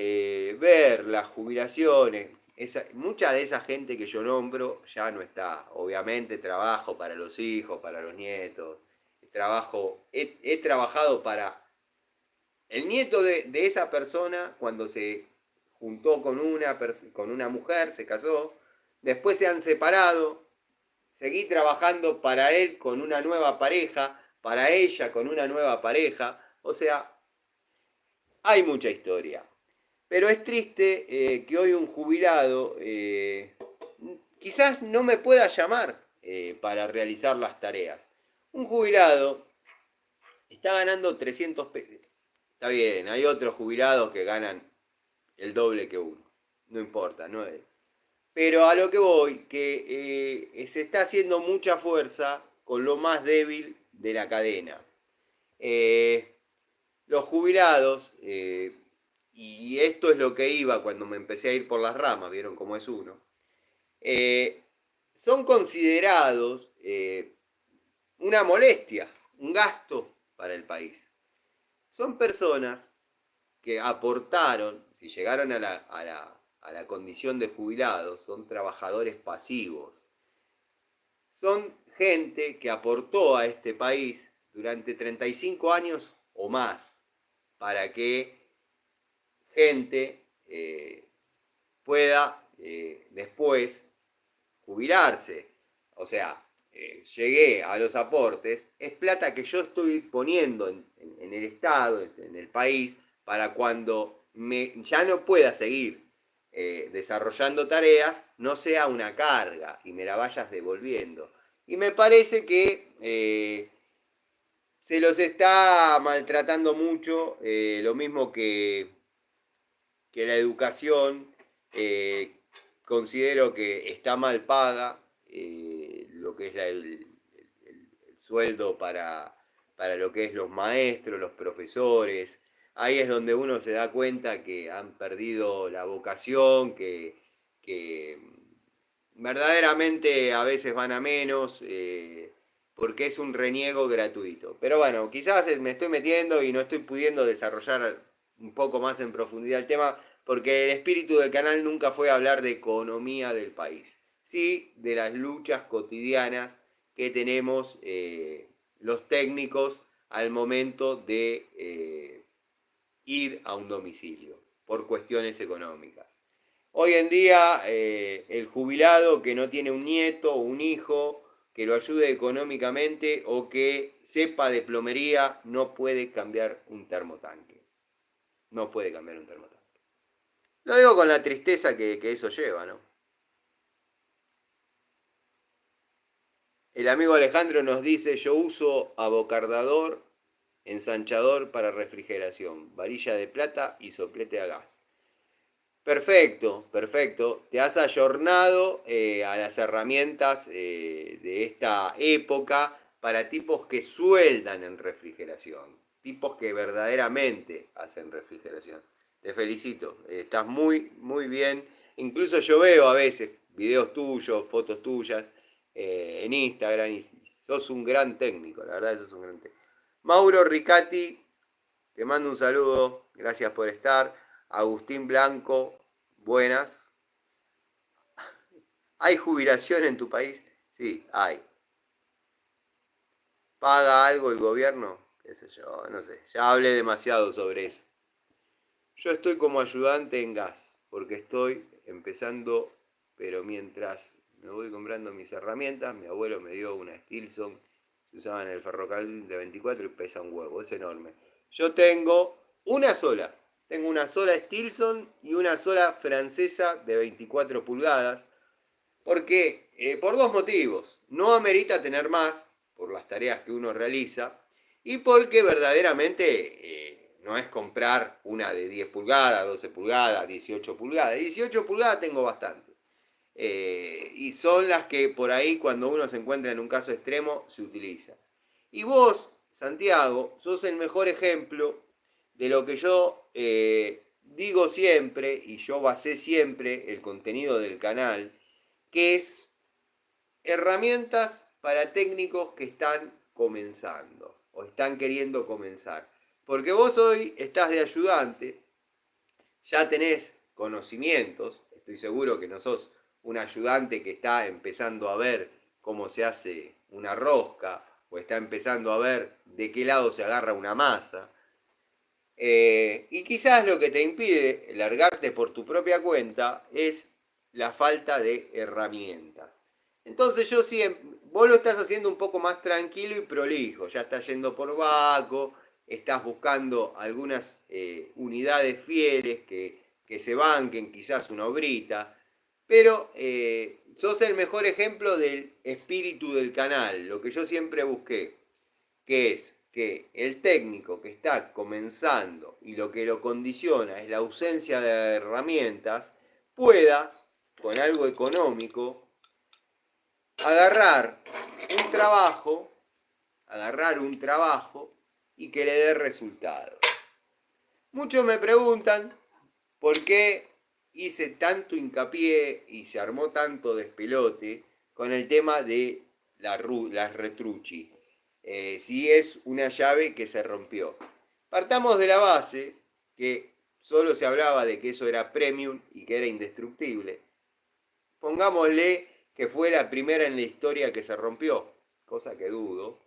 ver las jubilaciones, mucha de esa gente que yo nombro ya no está. Obviamente trabajo para los hijos, para los nietos. He trabajado para el nieto de esa persona cuando se juntó con una mujer, se casó, después se han separado, seguí trabajando para él con una nueva pareja, para ella con una nueva pareja. O sea, hay mucha historia. Pero es triste que hoy un jubilado quizás no me pueda llamar para realizar las tareas. Un jubilado está ganando 300 pesos. Está bien, hay otros jubilados que ganan el doble que uno. No importa, no es. Pero a lo que voy, que se está haciendo mucha fuerza con lo más débil de la cadena. Eh, los jubilados, y esto es lo que iba cuando me empecé a ir por las ramas, vieron cómo es uno, eh, son considerados una molestia, un gasto. para el país. Son personas que aportaron, si llegaron a la condición de jubilados, son trabajadores pasivos. Son gente que aportó a este país durante 35 años o más para que gente pueda después jubilarse. O sea, llegué a los aportes, es plata que yo estoy poniendo en el Estado, en el país, para cuando ya no pueda seguir desarrollando tareas, no sea una carga y me la vayas devolviendo. Y me parece que se los está maltratando mucho, lo mismo que la educación, considero que está mal paga, lo que es el sueldo para lo que es los maestros, los profesores. Ahí es donde uno se da cuenta que han perdido la vocación, que verdaderamente a veces van a menos, porque es un reniego gratuito. Pero bueno, quizás me estoy metiendo y no estoy pudiendo desarrollar un poco más en profundidad el tema, porque el espíritu del canal nunca fue hablar de economía del país, sí de las luchas cotidianas que tenemos los técnicos al momento de ir a un domicilio por cuestiones económicas. Hoy en día el jubilado que no tiene un nieto o un hijo que lo ayude económicamente o que sepa de plomería no puede cambiar un termotanque. No puede cambiar un termotanque. Lo digo con la tristeza que eso lleva, ¿no? El amigo Alejandro nos dice, yo uso abocardador, ensanchador para refrigeración, varilla de plata y soplete a gas. Perfecto, perfecto. Te has ayornado a las herramientas de esta época para tipos que sueldan en refrigeración, tipos que verdaderamente hacen refrigeración. Te felicito, estás muy, muy bien. Incluso yo veo a veces videos tuyos, fotos tuyas en Instagram y sos un gran técnico, la verdad sos un gran técnico. Mauro Ricati, te mando un saludo, gracias por estar. Agustín Blanco, buenas. ¿Hay jubilación en tu país? Sí, hay. ¿Paga algo el gobierno? ¿Qué sé yo? No sé. Ya hablé demasiado sobre eso. Yo estoy como ayudante en gas, porque estoy empezando, pero mientras me voy comprando mis herramientas, mi abuelo me dio una Stilson, se usaba en el ferrocarril de 24 y pesa un huevo, es enorme. Yo tengo una sola Stilson y una sola francesa de 24 pulgadas, porque por dos motivos. No amerita tener más por las tareas que uno realiza y porque verdaderamente no es comprar una de 10 pulgadas, 12 pulgadas, 18 pulgadas. 18 pulgadas tengo bastante. Y son las que por ahí cuando uno se encuentra en un caso extremo se utiliza. Y vos, Santiago, sos el mejor ejemplo de lo que yo digo siempre y yo basé siempre el contenido del canal, que es herramientas para técnicos que están comenzando o están queriendo comenzar. Porque vos hoy estás de ayudante, ya tenés conocimientos, estoy seguro que no sos un ayudante que está empezando a ver cómo se hace una rosca o está empezando a ver de qué lado se agarra una masa. Y quizás lo que te impide largarte por tu propia cuenta es la falta de herramientas. Entonces yo siempre, vos lo estás haciendo un poco más tranquilo y prolijo, ya estás yendo por Baco, estás buscando algunas unidades fieles que se banquen quizás una obrita, pero sos el mejor ejemplo del espíritu del canal, lo que yo siempre busqué, que es que el técnico que está comenzando y lo que lo condiciona es la ausencia de herramientas, pueda, con algo económico, agarrar agarrar un trabajo y que le dé resultados. Muchos me preguntan por qué hice tanto hincapié y se armó tanto despelote con el tema de las retruchi. si es una llave que se rompió. Partamos de la base que solo se hablaba de que eso era premium y que era indestructible. Pongámosle que fue la primera en la historia que se rompió, cosa que dudo.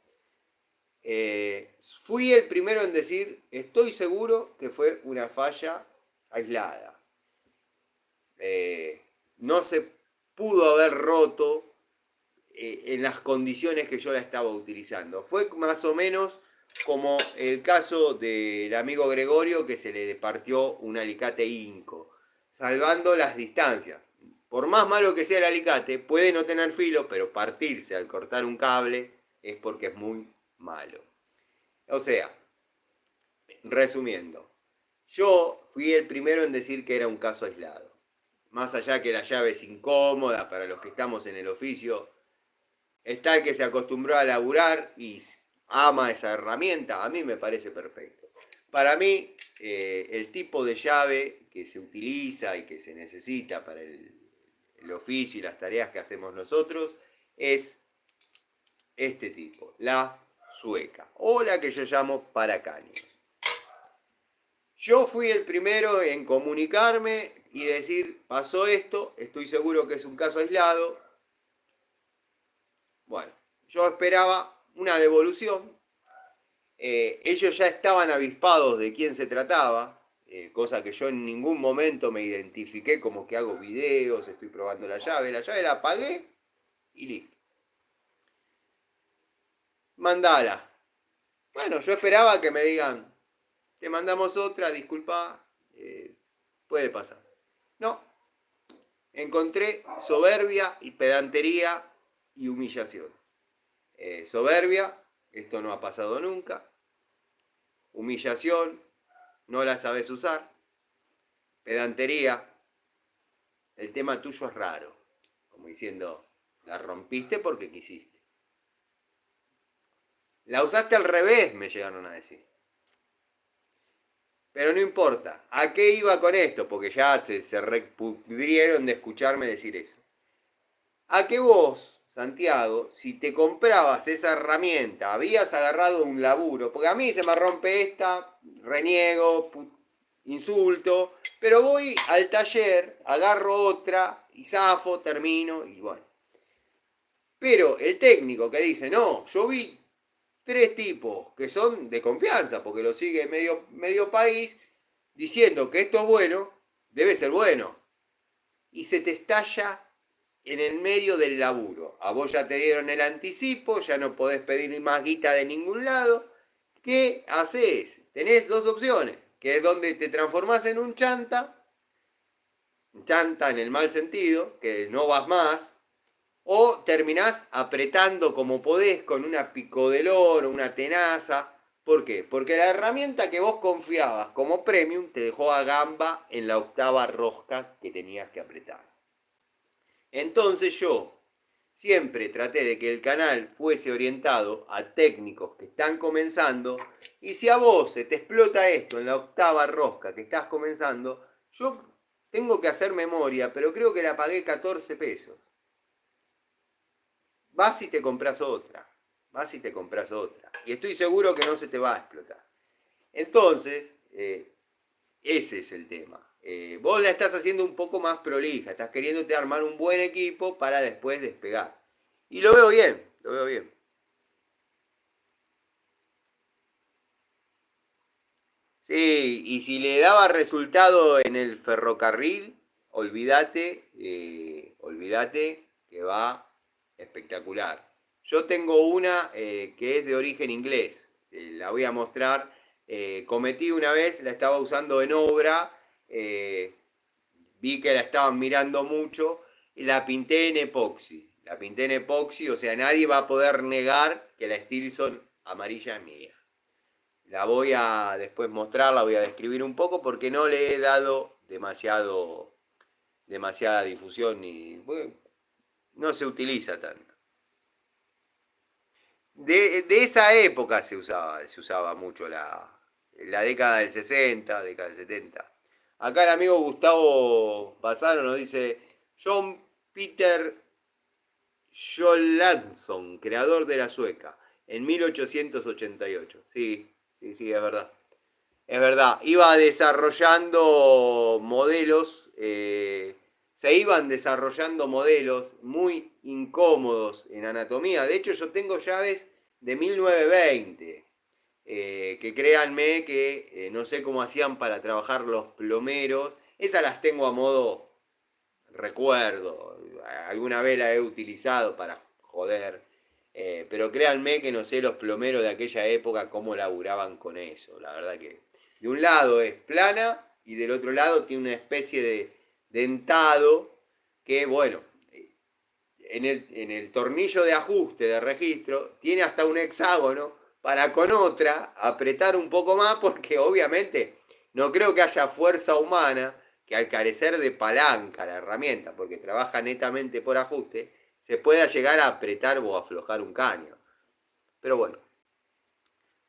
Fui el primero en decir, estoy seguro que fue una falla aislada. No se pudo haber roto en las condiciones que yo la estaba utilizando. Fue más o menos como el caso del amigo Gregorio que se le partió un alicate Inco, salvando las distancias. Por más malo que sea el alicate, puede no tener filo, pero partirse al cortar un cable es porque es muy malo. O sea, resumiendo, yo fui el primero en decir que era un caso aislado. Más allá que la llave es incómoda para los que estamos en el oficio, está el que se acostumbró a laburar y ama esa herramienta, a mí me parece perfecto. Para mí, el tipo de llave que se utiliza y que se necesita para el oficio y las tareas que hacemos nosotros es este tipo, la sueca, o la que yo llamo paracaños. Yo fui el primero en comunicarme y decir, pasó esto, estoy seguro que es un caso aislado. Bueno, yo esperaba una devolución. Ellos ya estaban avispados de quién se trataba, cosa que yo en ningún momento me identifiqué como que hago videos, estoy probando la llave la apagué y listo. Mandala. Bueno, yo esperaba que me digan, te mandamos otra, disculpa, puede pasar. No, encontré soberbia y pedantería y humillación. Soberbia, esto no ha pasado nunca. Humillación, no la sabes usar. Pedantería, el tema tuyo es raro. Como diciendo, la rompiste porque quisiste. La usaste al revés, me llegaron a decir. Pero no importa. ¿A qué iba con esto? Porque ya se repudrieron de escucharme decir eso. A que vos, Santiago, si te comprabas esa herramienta, habías agarrado un laburo, porque a mí se me rompe esta, reniego, insulto, pero voy al taller, agarro otra y zafo, termino y bueno. Pero el técnico que dice, no, yo vi tres tipos que son de confianza, porque lo sigue medio país, diciendo que esto es bueno, debe ser bueno. Y se te estalla en el medio del laburo. A vos ya te dieron el anticipo, ya no podés pedir más guita de ningún lado. ¿Qué haces? Tenés dos opciones, que es donde te transformás en un chanta en el mal sentido, que no vas más, o terminás apretando como podés con una picodelor o una tenaza. ¿Por qué? Porque la herramienta que vos confiabas como premium te dejó a gamba en la octava rosca que tenías que apretar. Entonces yo siempre traté de que el canal fuese orientado a técnicos que están comenzando, y si a vos se te explota esto en la octava rosca que estás comenzando, yo tengo que hacer memoria, pero creo que la pagué 14 pesos. Vas y te compras otra, vas y te compras otra, y estoy seguro que no se te va a explotar. Entonces, ese es el tema. Vos la estás haciendo un poco más prolija, estás queriéndote armar un buen equipo para después despegar. Y lo veo bien, lo veo bien. Sí, y si le daba resultado en el ferrocarril, olvídate que va espectacular. Yo tengo una que es de origen inglés, la voy a mostrar. Cometí una vez, la estaba usando en obra, eh, vi que la estaban mirando mucho y la pinté en epoxi. La pinté en epoxi, o sea, nadie va a poder negar que la Stilson amarilla es mía. La voy a después mostrar, la voy a describir un poco porque no le he dado demasiada difusión y bueno, no se utiliza tanto. De esa época se usaba mucho la década del 60, década del 70. Acá el amigo Gustavo Bazano nos dice, John Peter Jolanson, creador de la sueca. En 1888. Sí, sí, sí, es verdad. Es verdad, iba desarrollando modelos, se iban desarrollando modelos muy incómodos en anatomía. De hecho, yo tengo llaves de 1920, que créanme que no sé cómo hacían para trabajar los plomeros. Esas las tengo a modo recuerdo, alguna vez la he utilizado para joder, pero créanme que no sé los plomeros de aquella época cómo laburaban con eso. La verdad que de un lado es plana y del otro lado tiene una especie de dentado que, bueno, en el tornillo de ajuste de registro tiene hasta un hexágono para con otra apretar un poco más porque obviamente no creo que haya fuerza humana que al carecer de palanca la herramienta, porque trabaja netamente por ajuste, se pueda llegar a apretar o aflojar un caño. Pero bueno,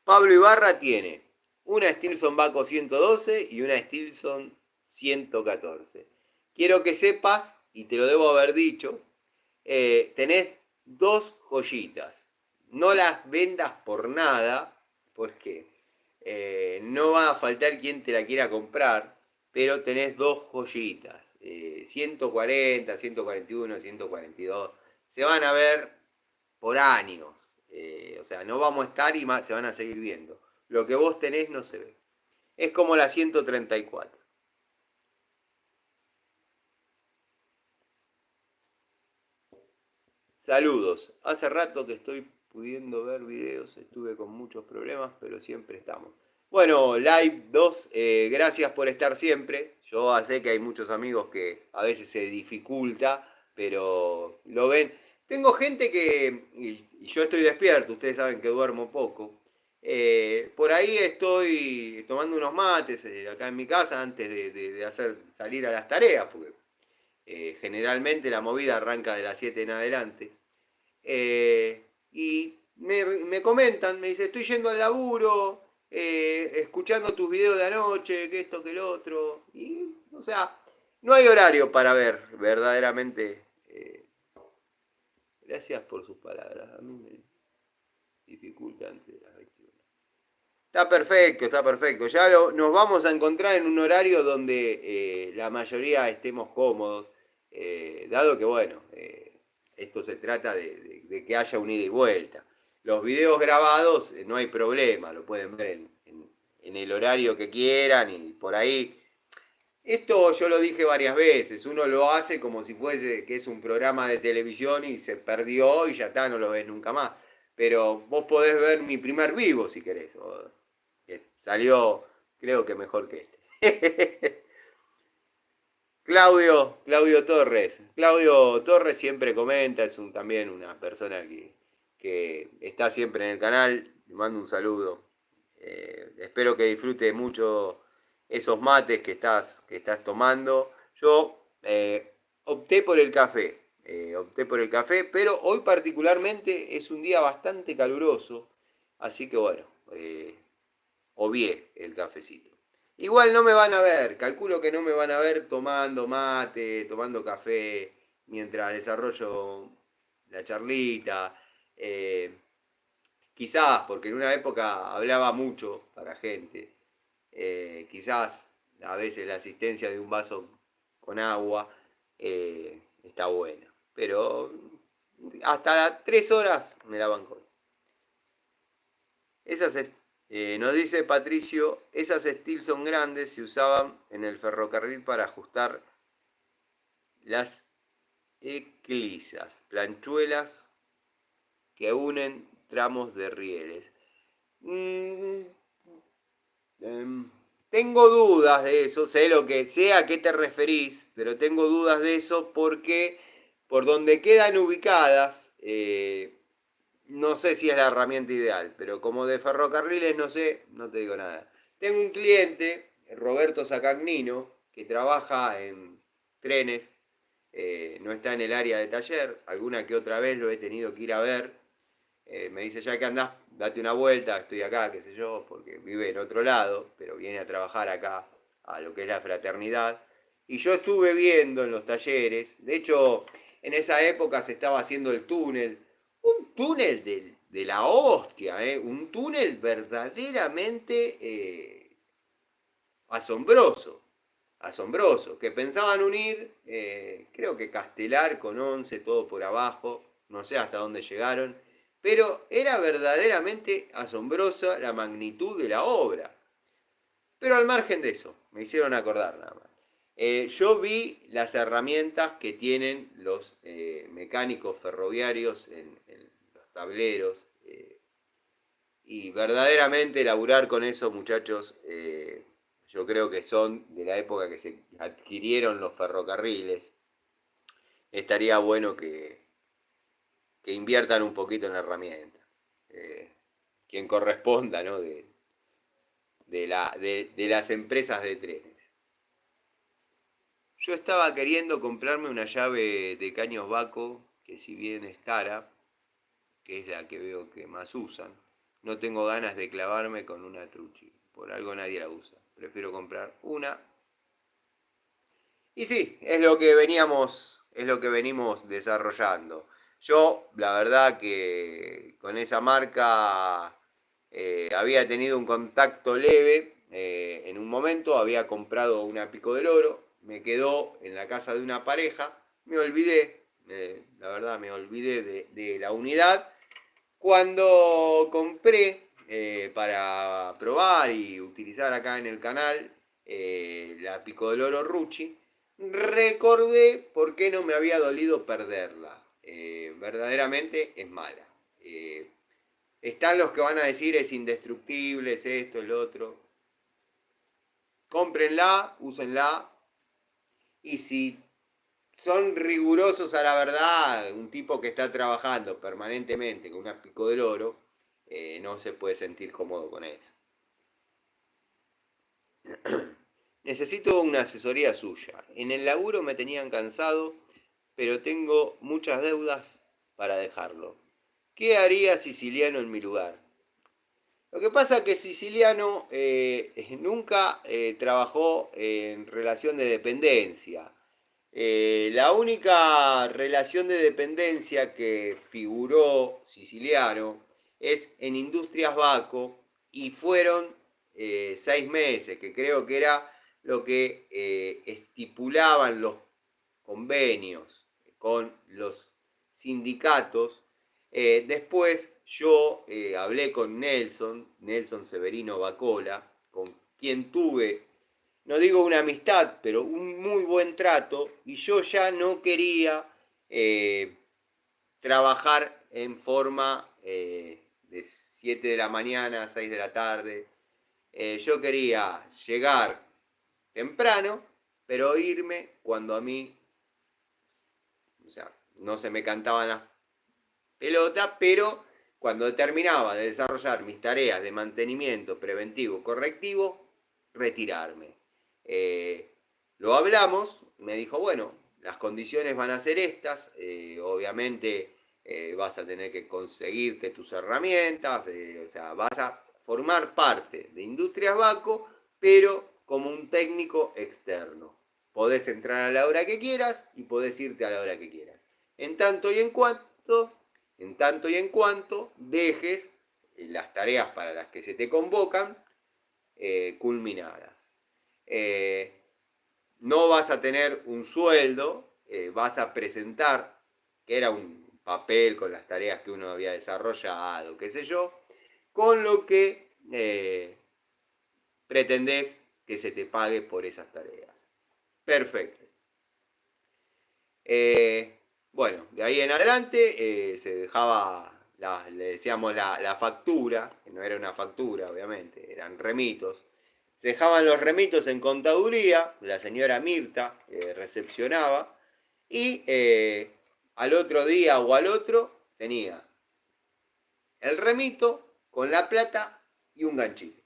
Pablo Ibarra tiene una Stilson Baco 112 y una Stilson 114. Quiero que sepas, y te lo debo haber dicho, tenés dos joyitas. No las vendas por nada, porque no va a faltar quien te la quiera comprar, pero tenés dos joyitas. 140, 141, 142. Se van a ver por años. O sea, no vamos a estar y más, se van a seguir viendo. Lo que vos tenés no se ve. Es como la 134. Saludos. Hace rato que estoy pudiendo ver videos, estuve con muchos problemas, pero siempre estamos. Bueno, Live 2, gracias por estar siempre. Yo sé que hay muchos amigos que a veces se dificulta, pero lo ven. Tengo gente que, y yo estoy despierto, ustedes saben que duermo poco. Por ahí estoy tomando unos mates acá en mi casa antes de hacer salir a las tareas, porque generalmente la movida arranca de las 7 en adelante. Y me comentan, me dice, estoy yendo al laburo, escuchando tus videos de anoche, que esto, que lo otro. Y, o sea, no hay horario para ver, verdaderamente. Gracias por sus palabras. A mí me dificulta antes de las 21. Está perfecto, está perfecto. Ya nos vamos a encontrar en un horario donde la mayoría estemos cómodos, dado que, bueno, esto se trata de que haya un ida y vuelta. Los videos grabados no hay problema, lo pueden ver en el horario que quieran y por ahí. Esto yo lo dije varias veces, uno lo hace como si fuese que es un programa de televisión y se perdió y ya está, no lo ves nunca más. Pero vos podés ver mi primer vivo si querés, que salió creo que mejor que este. Claudio Torres. Claudio Torres siempre comenta, es también una persona que está siempre en el canal. Le mando un saludo. Espero que disfrute mucho esos mates que estás tomando. Yo opté por el café. Opté por el café, pero hoy particularmente es un día bastante caluroso. Así que bueno, obvié el cafecito. Igual no me van a ver, calculo que no me van a ver tomando mate, tomando café, mientras desarrollo la charlita. Eh, Quizás, porque en una época hablaba mucho para gente. Quizás a veces la asistencia de un vaso con agua está buena. Pero hasta 3 horas me la banco. Esas, nos dice Patricio, esas Stilson grandes se usaban en el ferrocarril para ajustar las eclisas, planchuelas que unen tramos de rieles. Mm, Tengo dudas de eso, sé a qué te referís, pero tengo dudas de eso porque por donde quedan ubicadas, no sé si es la herramienta ideal, pero como de ferrocarriles no sé, no te digo nada. Tengo un cliente, Roberto Sacagnino, que trabaja en trenes, no está en el área de taller, alguna que otra vez lo he tenido que ir a ver. Me dice, ya que andás, date una vuelta, estoy acá, qué sé yo, porque vive en otro lado, pero viene a trabajar acá, a lo que es la fraternidad. Y yo estuve viendo en los talleres, de hecho, en esa época se estaba haciendo el túnel, un túnel de la hostia, un túnel verdaderamente asombroso, asombroso, que pensaban unir, creo que Castelar con 11, todo por abajo, no sé hasta dónde llegaron, pero era verdaderamente asombrosa la magnitud de la obra. Pero al margen de eso, me hicieron acordar nada más. Yo vi las herramientas que tienen los mecánicos ferroviarios en los tableros, y verdaderamente laburar con esos muchachos, yo creo que son de la época que se adquirieron los ferrocarriles. Estaría bueno que inviertan un poquito en herramientas. Quien corresponda, ¿no? De las empresas de trenes. Yo estaba queriendo comprarme una llave de caños Baco, que si bien es cara, que es la que veo que más usan, no tengo ganas de clavarme con una truchi. Por algo nadie la usa. Prefiero comprar una. Y sí, es lo que venimos desarrollando. Yo, la verdad que con esa marca había tenido un contacto leve. En un momento había comprado una Pico del Oro, me quedó en la casa de una pareja, me olvidé, la verdad me olvidé de la unidad. Cuando compré para probar y utilizar acá en el canal la Pico del Oro Rucci, recordé por qué no me había dolido perderla. Verdaderamente es mala. Están los que van a decir es indestructible, es esto, es lo otro. Cómprenla, úsenla. Y si son rigurosos a la verdad, un tipo que está trabajando permanentemente con una Pico del Oro, no se puede sentir cómodo con eso. Necesito una asesoría suya. En el laburo me tenían cansado, pero tengo muchas deudas para dejarlo. ¿Qué haría Siciliano en mi lugar? Lo que pasa es que Siciliano nunca trabajó en relación de dependencia. La única relación de dependencia que figuró Siciliano es en Industrias Baco y fueron 6 meses, que creo que era lo que estipulaban los convenios con los sindicatos. Después yo hablé con Nelson Severino Bacola, con quien tuve, no digo una amistad, pero un muy buen trato, y yo ya no quería trabajar en forma de 7 de la mañana a 6 de la tarde. Yo quería llegar temprano, pero irme cuando a mí, o sea, no se me cantaban las pelotas, pero cuando terminaba de desarrollar mis tareas de mantenimiento preventivo correctivo, retirarme. Lo hablamos, me dijo, bueno, las condiciones van a ser estas, obviamente vas a tener que conseguirte tus herramientas, o sea, vas a formar parte de Industrias Baco, pero como un técnico externo. Podés entrar a la hora que quieras y podés irte a la hora que quieras. En tanto y en cuanto dejes las tareas para las que se te convocan culminadas. No vas a tener un sueldo, vas a presentar, que era un papel con las tareas que uno había desarrollado, qué sé yo, con lo que pretendés que se te pague por esas tareas. Perfecto. Bueno, de ahí en adelante se dejaba, le decíamos la factura, que no era una factura, obviamente, eran remitos. Se dejaban los remitos en contaduría, la señora Mirta recepcionaba, y al otro día o al otro tenía el remito con la plata y un ganchito.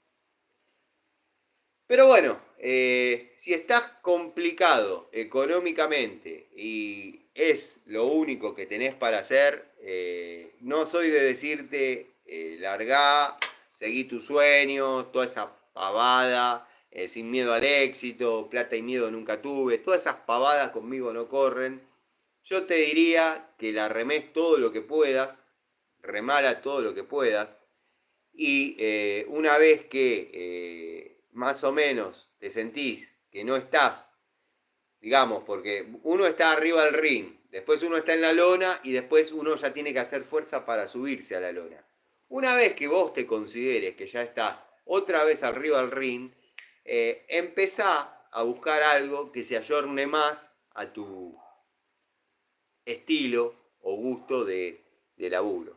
Pero bueno, si estás complicado económicamente y es lo único que tenés para hacer, no soy de decirte largá, seguí tus sueños, toda esa pavada, sin miedo al éxito, plata y miedo nunca tuve, todas esas pavadas conmigo no corren. Yo te diría que la remes todo lo que puedas, remala todo lo que puedas. Y una vez que más o menos te sentís que no estás, digamos, porque uno está arriba del ring, después uno está en la lona y después uno ya tiene que hacer fuerza para subirse a la lona. Una vez que vos te consideres que ya estás otra vez arriba del ring, empezá a buscar algo que se ayorne más a tu estilo o gusto de laburo.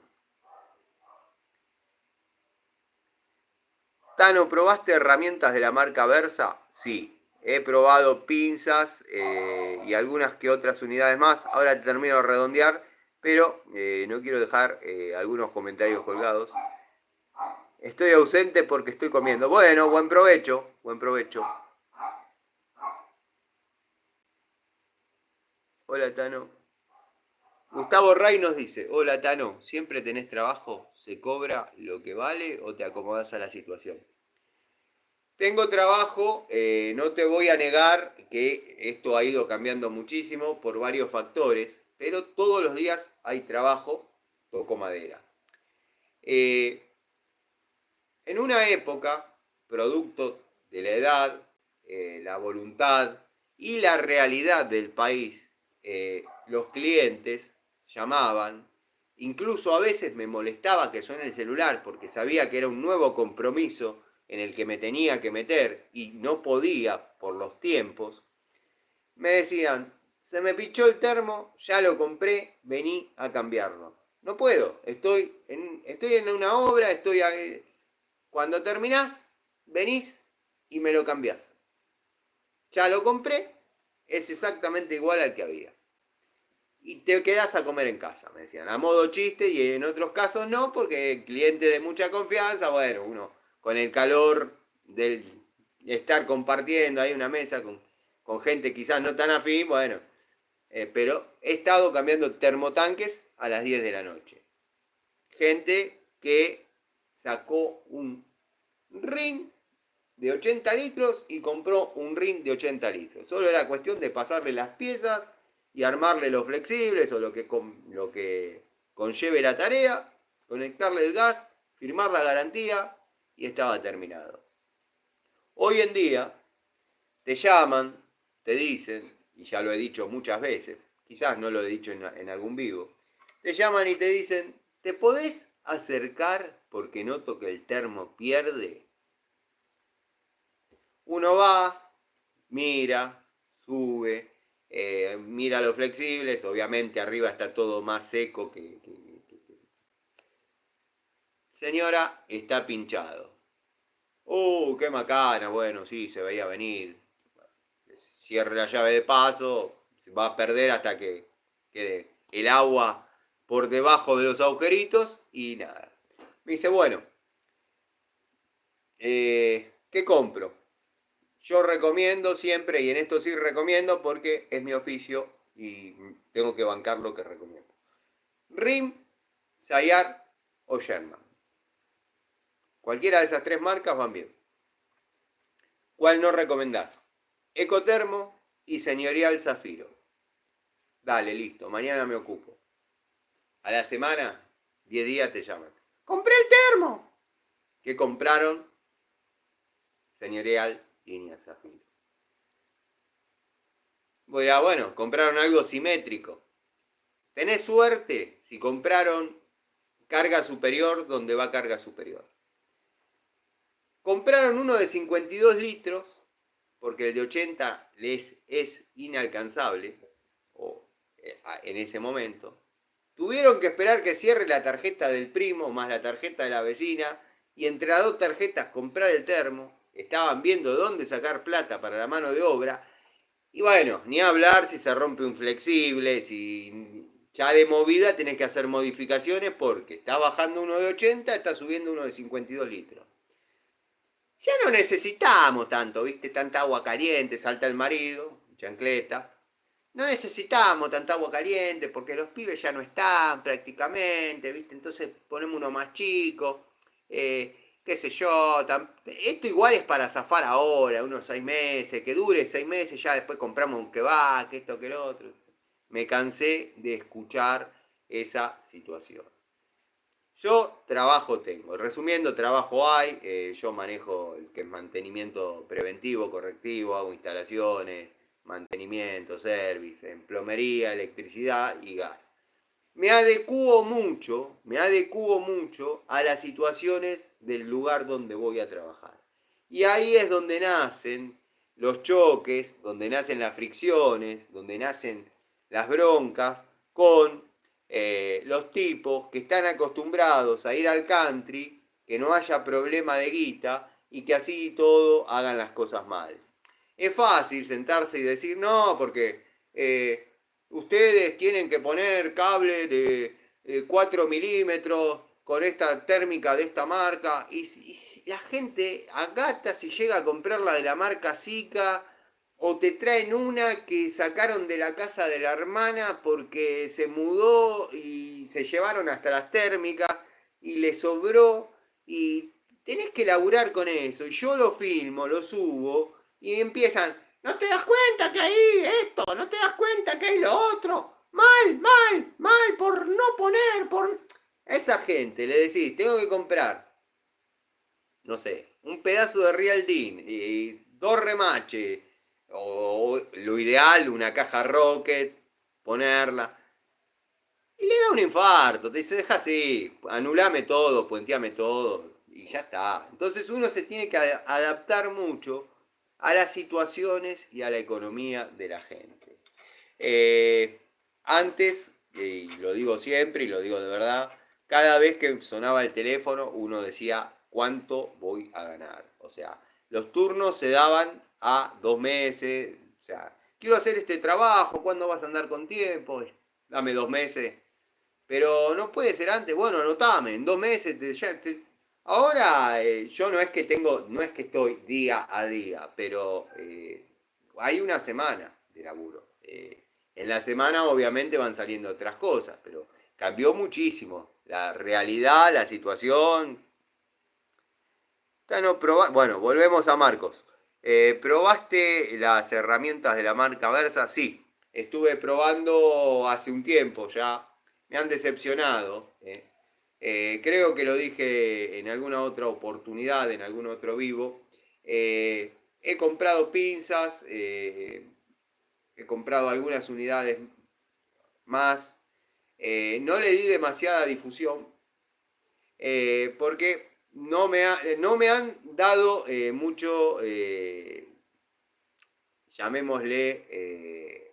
Tano, ¿probaste herramientas de la marca Versa? Sí, he probado pinzas y algunas que otras unidades más. Ahora te termino de redondear, pero no quiero dejar algunos comentarios colgados. Estoy ausente porque estoy comiendo. Bueno, buen provecho, buen provecho. Hola, Tano. Gustavo Ray nos dice, hola, Tano, ¿siempre tenés trabajo? ¿Se cobra lo que vale o te acomodás a la situación? Tengo trabajo, no te voy a negar que esto ha ido cambiando muchísimo por varios factores, pero todos los días hay trabajo, toco madera. Eh, en una época, producto de la edad, la voluntad y la realidad del país, los clientes llamaban, incluso a veces me molestaba que suene el celular porque sabía que era un nuevo compromiso en el que me tenía que meter y no podía por los tiempos, me decían, se me pichó el termo, ya lo compré, vení a cambiarlo. No puedo, estoy en una obra, cuando terminás, venís y me lo cambiás. Ya lo compré, es exactamente igual al que había. Y te quedás a comer en casa, me decían, a modo chiste, y en otros casos no, porque el cliente de mucha confianza, bueno, uno con el calor del estar compartiendo ahí una mesa con gente quizás no tan afín, bueno, pero he estado cambiando termotanques a las 10 de la noche. Gente que sacó un ring de 80 litros y compró un ring de 80 litros. Solo era cuestión de pasarle las piezas y armarle los flexibles o lo que conlleve la tarea, conectarle el gas, firmar la garantía y estaba terminado. Hoy en día te llaman, te dicen, y ya lo he dicho muchas veces, quizás no lo he dicho en algún vivo, te llaman y te dicen, ¿te podés acercar porque noto que el termo pierde? Uno va, mira, sube, mira los flexibles, obviamente arriba está todo más seco Señora, está pinchado. Qué macana, bueno, sí, se veía venir. Cierre la llave de paso, se va a perder hasta que quede el agua por debajo de los agujeritos y nada. Me dice, bueno, ¿qué compro? Yo recomiendo siempre, y en esto sí recomiendo porque es mi oficio y tengo que bancar lo que recomiendo. RIM, Sayar o Sherman. Cualquiera de esas tres marcas van bien. ¿Cuál no recomendás? Ecotermo y Señorial Zafiro. Dale, listo, mañana me ocupo. A la semana, 10 días te llaman. ¡Compré el termo! ¿Qué compraron? Señorial Línea Zafiro. Bueno, compraron algo simétrico. Tenés suerte si compraron carga superior donde va carga superior. Compraron uno de 52 litros, porque el de 80 les es inalcanzable, o en ese momento. Tuvieron que esperar que cierre la tarjeta del primo más la tarjeta de la vecina, y entre las dos tarjetas comprar el termo. Estaban viendo dónde sacar plata para la mano de obra. Y bueno, ni hablar si se rompe un flexible, si ya de movida tenés que hacer modificaciones porque está bajando uno de 80, está subiendo uno de 52 litros. Ya no necesitamos tanto, ¿viste? Tanta agua caliente, salta el marido, chancleta. No necesitamos tanta agua caliente porque los pibes ya no están prácticamente, ¿viste? Entonces ponemos uno más chico, qué sé yo. Esto igual es para zafar ahora, unos 6 meses, que dure 6 meses, ya después compramos un kebab, que esto, que lo otro. Me cansé de escuchar esa situación. Yo trabajo tengo, resumiendo, trabajo hay, yo manejo el que es mantenimiento preventivo, correctivo, hago instalaciones, mantenimiento, service, en plomería, electricidad y gas. Me adecuo mucho a las situaciones del lugar donde voy a trabajar. Y ahí es donde nacen los choques, donde nacen las fricciones, donde nacen las broncas con los tipos que están acostumbrados a ir al country, que no haya problema de guita y que así todo hagan las cosas mal. Es fácil sentarse y decir, no, porque ustedes tienen que poner cable de 4 milímetros con esta térmica de esta marca. Y si la gente agata si llega a comprarla de la marca Zika, o te traen una que sacaron de la casa de la hermana porque se mudó y se llevaron hasta las térmicas y le sobró y tenés que laburar con eso. Y yo lo filmo, lo subo y empiezan, ¿no te das cuenta que ahí esto? ¿No te das cuenta que hay lo otro? Mal, mal, mal, por no poner, por... A esa gente le decís, tengo que comprar, no sé, un pedazo de Real Dean y dos remaches, o lo ideal, una caja Rocket, ponerla. Y le da un infarto, te dice, deja así, anulame todo, puenteame todo, y ya está. Entonces uno se tiene que adaptar mucho a las situaciones y a la economía de la gente. Antes, y lo digo siempre y lo digo de verdad, cada vez que sonaba el teléfono uno decía cuánto voy a ganar. O sea, los turnos se daban a 2 meses. O sea, quiero hacer este trabajo, ¿cuándo vas a andar con tiempo? Dame 2 meses. Pero no puede ser antes, bueno, anotame, en 2 meses Ahora yo no es que tengo, no es que estoy día a día, pero hay una semana de laburo. En la semana obviamente van saliendo otras cosas, pero cambió muchísimo la realidad, la situación. Bueno, volvemos a Marcos. ¿Probaste las herramientas de la marca Versa? Sí, estuve probando hace un tiempo ya. Me han decepcionado. Creo que lo dije en alguna otra oportunidad, en algún otro vivo. He comprado pinzas, he comprado algunas unidades más. No le di demasiada difusión porque no me han dado mucho, llamémosle,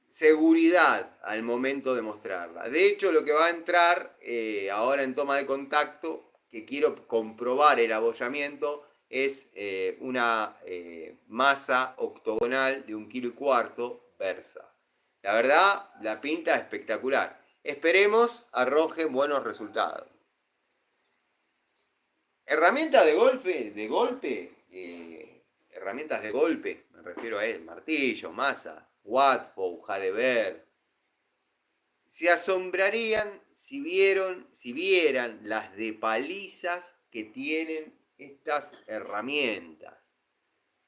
seguridad al momento de mostrarla. De hecho, lo que va a entrar ahora en toma de contacto, que quiero comprobar el abollamiento, es una masa octogonal de 1,25 kg Versa. La verdad, la pinta espectacular. Esperemos arroje buenos resultados. Herramientas herramientas de golpe, me refiero a él, martillo, masa, Watford, Jadever. Se asombrarían si vieran las de palizas que tienen estas herramientas.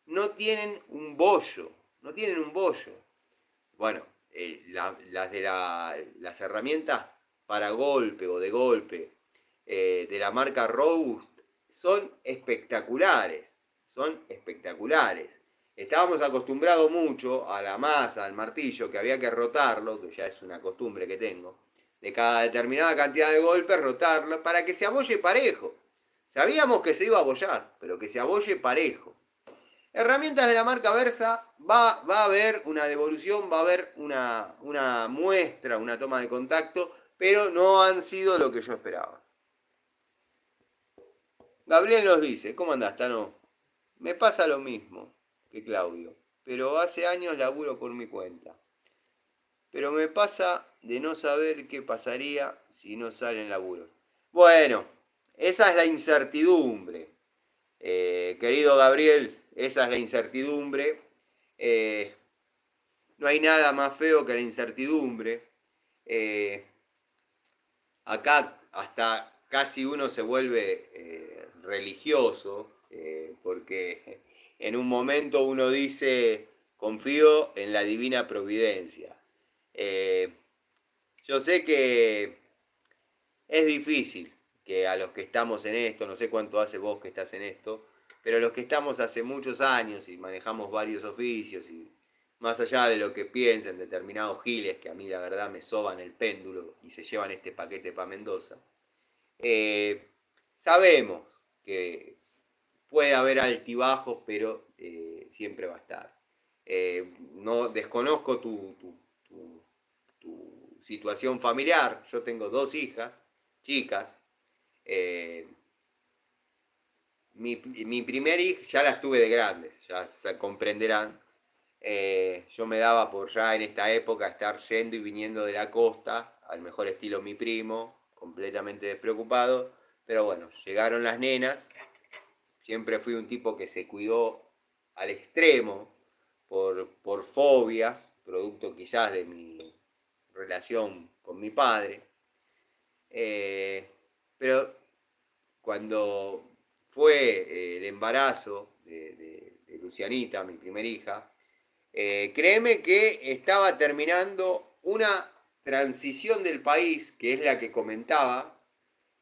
No tienen un bollo, no tienen un bollo. Bueno, las herramientas para golpe o de golpe de la marca Robust son espectaculares, son espectaculares. Estábamos acostumbrados mucho a la masa, al martillo, que había que rotarlo, que ya es una costumbre que tengo, de cada determinada cantidad de golpes rotarlo para que se abolle parejo. Sabíamos que se iba a abollar, pero que se abolle parejo. Herramientas de la marca Versa, va a haber una devolución, va a haber una muestra, una toma de contacto, pero no han sido lo que yo esperaba. Gabriel nos dice, ¿cómo andás, Tano? Me pasa lo mismo que Claudio, pero hace años laburo por mi cuenta. Pero me pasa de no saber qué pasaría si no salen laburos. Bueno, esa es la incertidumbre. Querido Gabriel, esa es la incertidumbre. Eh, no hay nada más feo que la incertidumbre. Eh, Acá hasta casi uno se vuelve religioso, porque en un momento uno dice, confío en la divina providencia. Eh, yo sé que es difícil que a los que estamos en esto, no sé cuánto hace vos que estás en esto, pero los que estamos hace muchos años y manejamos varios oficios y más allá de lo que piensen determinados giles, que a mí la verdad me soban el péndulo y se llevan este paquete para Mendoza, eh, sabemos que puede haber altibajos, pero siempre va a estar. No desconozco tu situación familiar. Yo tengo dos hijas, chicas. Eh, mi primer hija ya las tuve de grandes, ya se comprenderán. Yo me daba por ya en esta época estar yendo y viniendo de la costa, al mejor estilo mi primo, completamente despreocupado. Pero bueno, llegaron las nenas. Siempre fui un tipo que se cuidó al extremo por fobias, producto quizás de mi relación con mi padre. Eh, pero cuando fue el embarazo de Lucianita, mi primera hija, créeme que estaba terminando una transición del país, que es la que comentaba,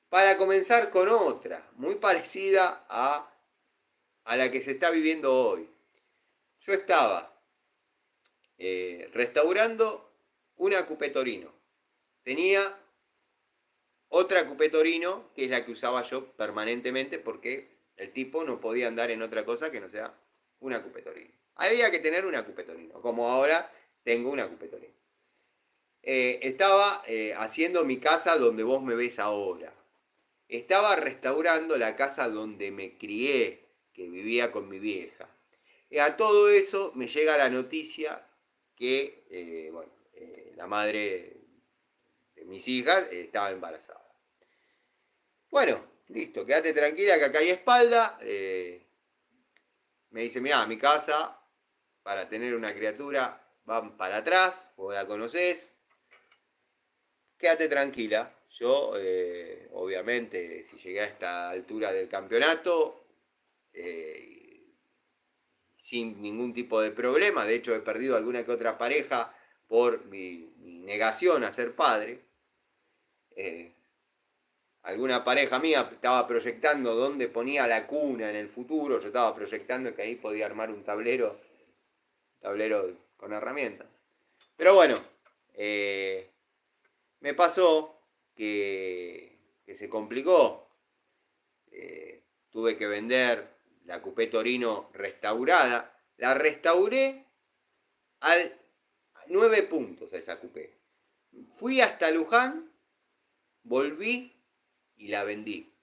para comenzar con otra, muy parecida a la que se está viviendo hoy. Yo estaba restaurando una Coupé Torino. Tenía otra Coupé Torino, que es la que usaba yo permanentemente porque el tipo no podía andar en otra cosa que no sea una Coupé Torino. Había que tener una Coupé Torino, como ahora tengo una Coupé Torino. Estaba haciendo mi casa donde vos me ves ahora. Estaba restaurando la casa donde me crié, que vivía con mi vieja. Y a todo eso me llega la noticia que bueno, la madre de mis hijas estaba embarazada. Bueno, listo, quédate tranquila que acá hay espalda. Me dice, mirá, mi casa, para tener una criatura, van para atrás, vos la conocés. Quédate tranquila. Yo, obviamente, si llegué a esta altura del campeonato, sin ningún tipo de problema, de hecho he perdido alguna que otra pareja por mi negación a ser padre. Eh, Alguna pareja mía estaba proyectando dónde ponía la cuna en el futuro, yo estaba proyectando que ahí podía armar un tablero con herramientas. Pero bueno, eh, me pasó que se complicó. Tuve que vender la Coupé Torino restaurada. La restauré al 9 puntos a esa Coupé. Fui hasta Luján, volví y la vendí.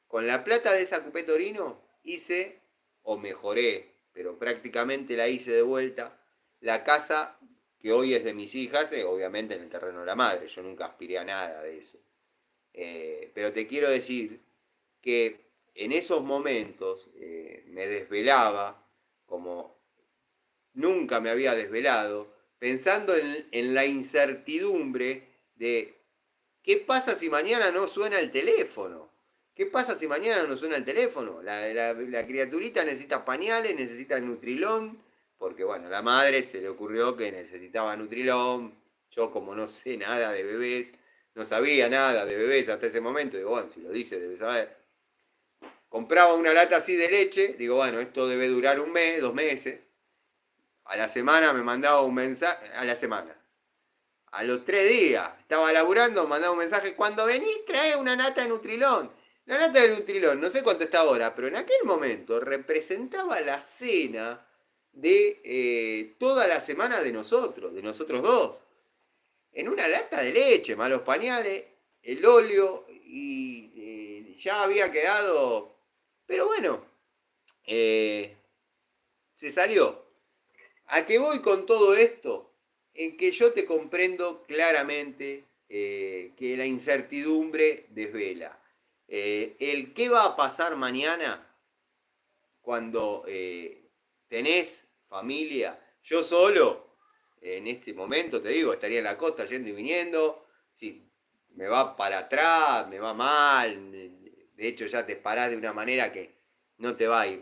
Con la plata de esa Coupé Torino hice, o mejoré, pero prácticamente la hice de vuelta, la casa que hoy es de mis hijas, obviamente en el terreno de la madre. Yo nunca aspiré a nada de eso. Pero te quiero decir que en esos momentos me desvelaba como nunca me había desvelado, pensando en la incertidumbre de qué pasa si mañana no suena el teléfono. ¿Qué pasa si mañana no suena el teléfono? La criaturita necesita pañales, necesita Nutrilón, porque bueno, a la madre se le ocurrió que necesitaba Nutrilón. Yo como no sé nada de bebés, no sabía nada de bebés hasta ese momento, digo, bueno, si lo dice debe saber. Compraba una lata así de leche, digo, bueno, esto debe durar un mes, 2 meses. A la semana me mandaba un mensaje, a la semana. A los 3 días, estaba laburando, mandaba un mensaje, cuando venís trae una nata de Nutrilón. La nata de Nutrilón, no sé cuánto está ahora, pero en aquel momento representaba la cena de toda la semana de nosotros dos. En una lata de leche, malos pañales, el óleo y ya había quedado. Pero bueno, eh, se salió. ¿A qué voy con todo esto? En que yo te comprendo claramente que la incertidumbre desvela. El qué va a pasar mañana cuando tenés familia. Yo solo, en este momento, te digo, estaría en la costa yendo y viniendo. Si me va para atrás, me va mal. De hecho, ya te parás de una manera que no te va a ir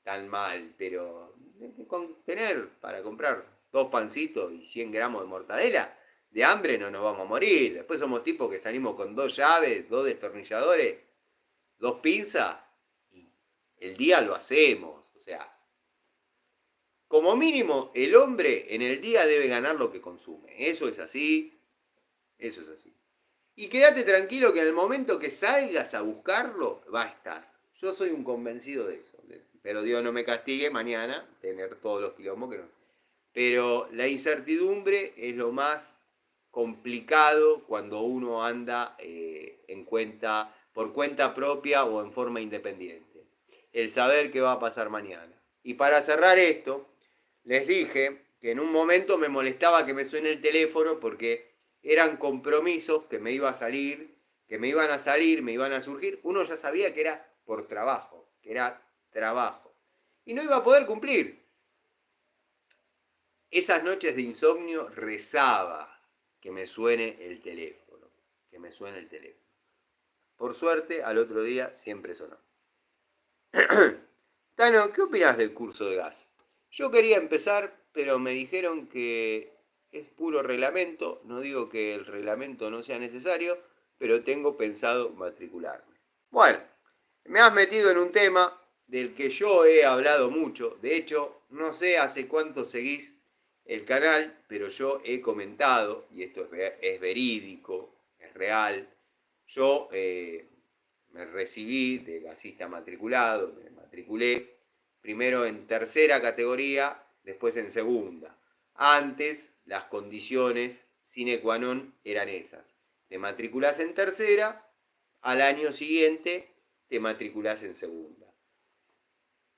tan mal. Pero con tener para comprar 2 pancitos y 100 gramos de mortadela, de hambre no nos vamos a morir. Después somos tipos que salimos con 2 llaves, 2 destornilladores, 2 pinzas, y el día lo hacemos. O sea, como mínimo, el hombre en el día debe ganar lo que consume. Eso es así, eso es así. Y quédate tranquilo que en el momento que salgas a buscarlo, va a estar. Yo soy un convencido de eso. Pero Dios no me castigue mañana tener todos los quilombos que no. Pero la incertidumbre es lo más complicado cuando uno anda por cuenta propia o en forma independiente. El saber qué va a pasar mañana. Y para cerrar esto, les dije que en un momento me molestaba que me suene el teléfono porque eran compromisos que me iba a salir, que me iban a salir, me iban a surgir. Uno ya sabía que era por trabajo, que era trabajo. Y no iba a poder cumplir. Esas noches de insomnio rezaba que me suene el teléfono, que me suene el teléfono. Por suerte, al otro día siempre sonó. Tano, ¿qué opinas del curso de gas? Yo quería empezar, pero me dijeron que es puro reglamento. No digo que el reglamento no sea necesario, pero tengo pensado matricularme. Bueno, me has metido en un tema del que yo he hablado mucho. De hecho, no sé hace cuánto seguís el canal, pero yo he comentado, y esto es verídico, es real. Yo me recibí de gasista matriculado, me matriculé primero en tercera categoría, después en segunda. Antes las condiciones sine qua non eran esas. Te matriculás en tercera, al año siguiente te matriculás en segunda.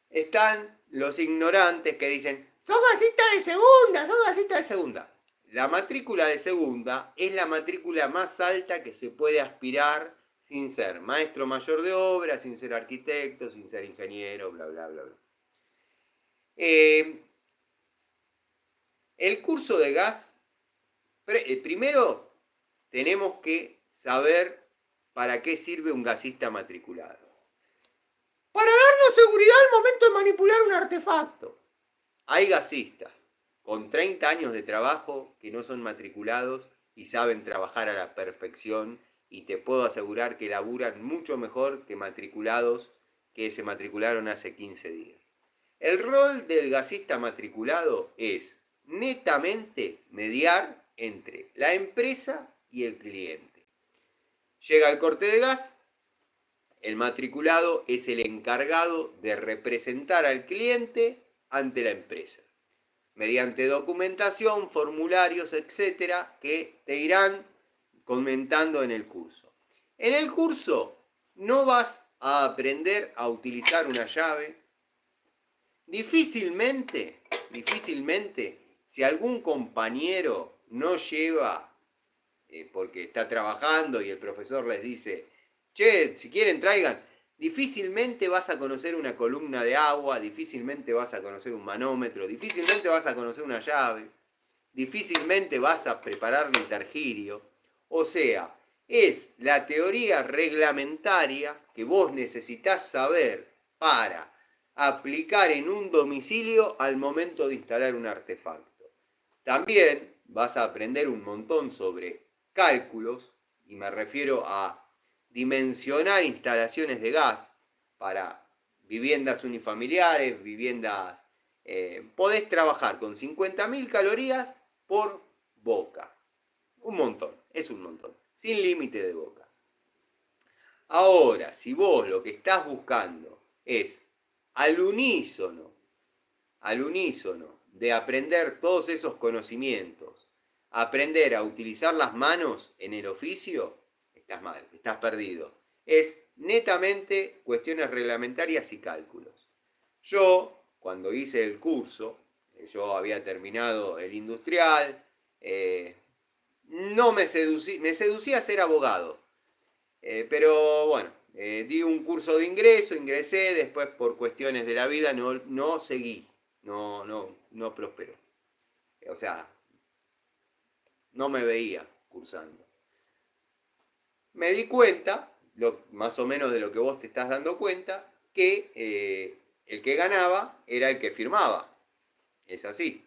Están los ignorantes que dicen, sos gasista de segunda, sos gasista de segunda. La matrícula de segunda es la matrícula más alta que se puede aspirar sin ser maestro mayor de obra, sin ser arquitecto, sin ser ingeniero, bla, bla, bla, bla. El curso de gas, primero tenemos que saber para qué sirve un gasista matriculado. Para darnos seguridad al momento de manipular un artefacto. Hay gasistas con 30 años de trabajo que no son matriculados y saben trabajar a la perfección, y te puedo asegurar que laburan mucho mejor que matriculados que se matricularon hace 15 días. El rol del gasista matriculado es netamente mediar entre la empresa y el cliente. Llega el corte de gas, el matriculado es el encargado de representar al cliente ante la empresa, mediante documentación, formularios, etcétera, que te irán comentando en el curso. En el curso no vas a aprender a utilizar una llave. Difícilmente, si algún compañero no lleva, porque está trabajando y el profesor les dice, che, si quieren traigan, difícilmente vas a conocer una columna de agua, difícilmente vas a conocer un manómetro, difícilmente vas a conocer una llave, difícilmente vas a preparar un intergirio. O sea, es la teoría reglamentaria que vos necesitas saber para aplicar en un domicilio al momento de instalar un artefacto. También vas a aprender un montón sobre cálculos, y me refiero a dimensionar instalaciones de gas para viviendas unifamiliares, viviendas... podés trabajar con 50.000 calorías por boca. Un montón, es un montón, sin límite de bocas. Ahora, si vos lo que estás buscando es al unísono de aprender todos esos conocimientos, aprender a utilizar las manos en el oficio, estás mal, estás perdido. Es netamente cuestiones reglamentarias y cálculos. Yo, cuando hice el curso, yo había terminado el industrial, no me seducía a ser abogado, pero bueno, di un curso de ingreso, ingresé, después por cuestiones de la vida no seguí, no prosperó. O sea, no me veía cursando. Me di cuenta, más o menos de lo que vos te estás dando cuenta, que el que ganaba era el que firmaba. Es así.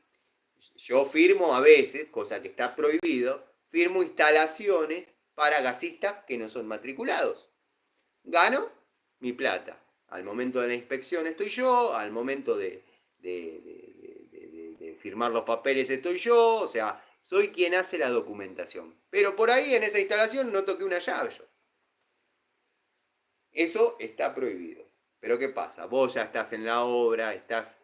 Yo firmo a veces, cosa que está prohibido, firmo instalaciones para gasistas que no son matriculados. Gano mi plata. Al momento de la inspección estoy yo, al momento de firmar los papeles estoy yo, o sea, soy quien hace la documentación. Pero por ahí en esa instalación no toqué una llave yo. Eso está prohibido. Pero ¿qué pasa? Vos ya estás en la obra, estás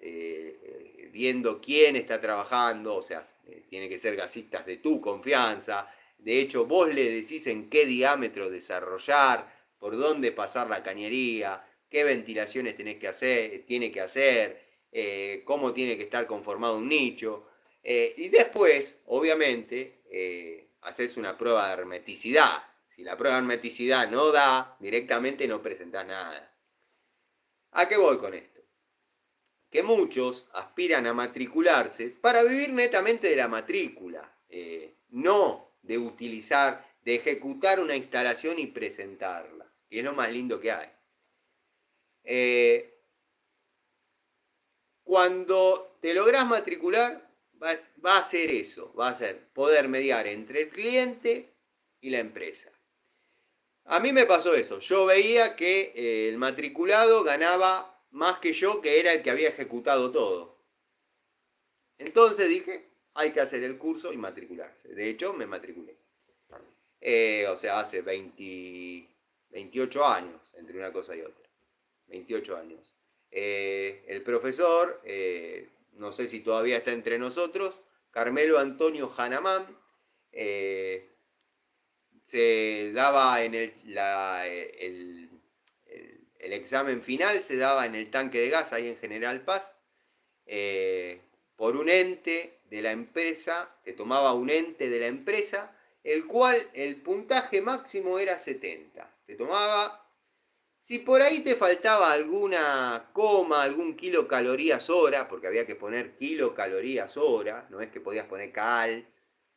viendo quién está trabajando, o sea, tiene que ser gasistas de tu confianza. De hecho, vos le decís en qué diámetro desarrollar, por dónde pasar la cañería, qué ventilaciones tiene que hacer, cómo tiene que estar conformado un nicho. Y después, obviamente, haces una prueba de hermeticidad. Si la prueba de hermeticidad no da, directamente no presentás nada. ¿A qué voy con esto? Que muchos aspiran a matricularse para vivir netamente de la matrícula, no de utilizar, de ejecutar una instalación y presentarla, que es lo más lindo que hay. Cuando te lográs matricular, va a ser eso, va a ser poder mediar entre el cliente y la empresa. A mí me pasó eso, yo veía que el matriculado ganaba más que yo, que era el que había ejecutado todo. Entonces dije, hay que hacer el curso y matricularse. De hecho, me matriculé. O sea, hace 28 años entre una cosa y otra. 28 años. El profesor, no sé si todavía está entre nosotros, Carmelo Antonio Hanamán, se daba en el examen final, se daba en el tanque de gas, ahí en General Paz, por un ente de la empresa, que tomaba un ente de la empresa, el cual el puntaje máximo era 70. Te tomaba, si por ahí te faltaba alguna coma, algún kilocalorías hora, porque había que poner kilocalorías hora, no es que podías poner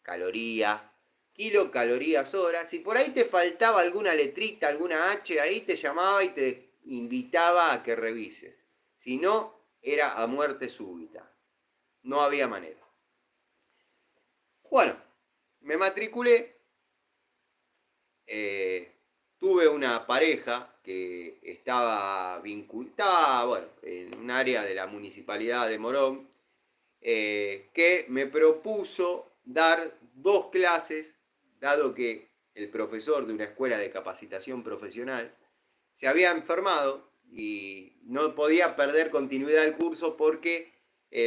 caloría, kilocalorías hora, si por ahí te faltaba alguna letrita, alguna H, ahí te llamaba y te invitaba a que revises. Si no, era a muerte súbita. No había manera. Bueno, me matriculé, tuve una pareja que estaba vinculada, bueno, en un área de la municipalidad de Morón, que me propuso dar 2 clases, dado que el profesor de una escuela de capacitación profesional se había enfermado y no podía perder continuidad del curso porque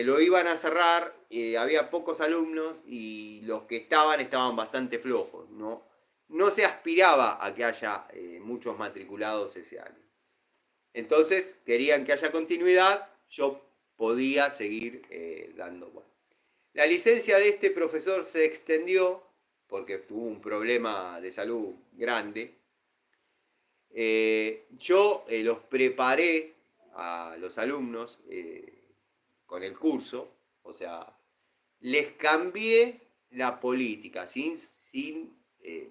lo iban a cerrar, había pocos alumnos y los que estaban bastante flojos, no se aspiraba a que haya muchos matriculados ese año. Entonces querían que haya continuidad, yo podía seguir dando. Bueno, la licencia de este profesor se extendió porque tuvo un problema de salud grande. Yo los preparé a los alumnos con el curso, o sea, les cambié la política,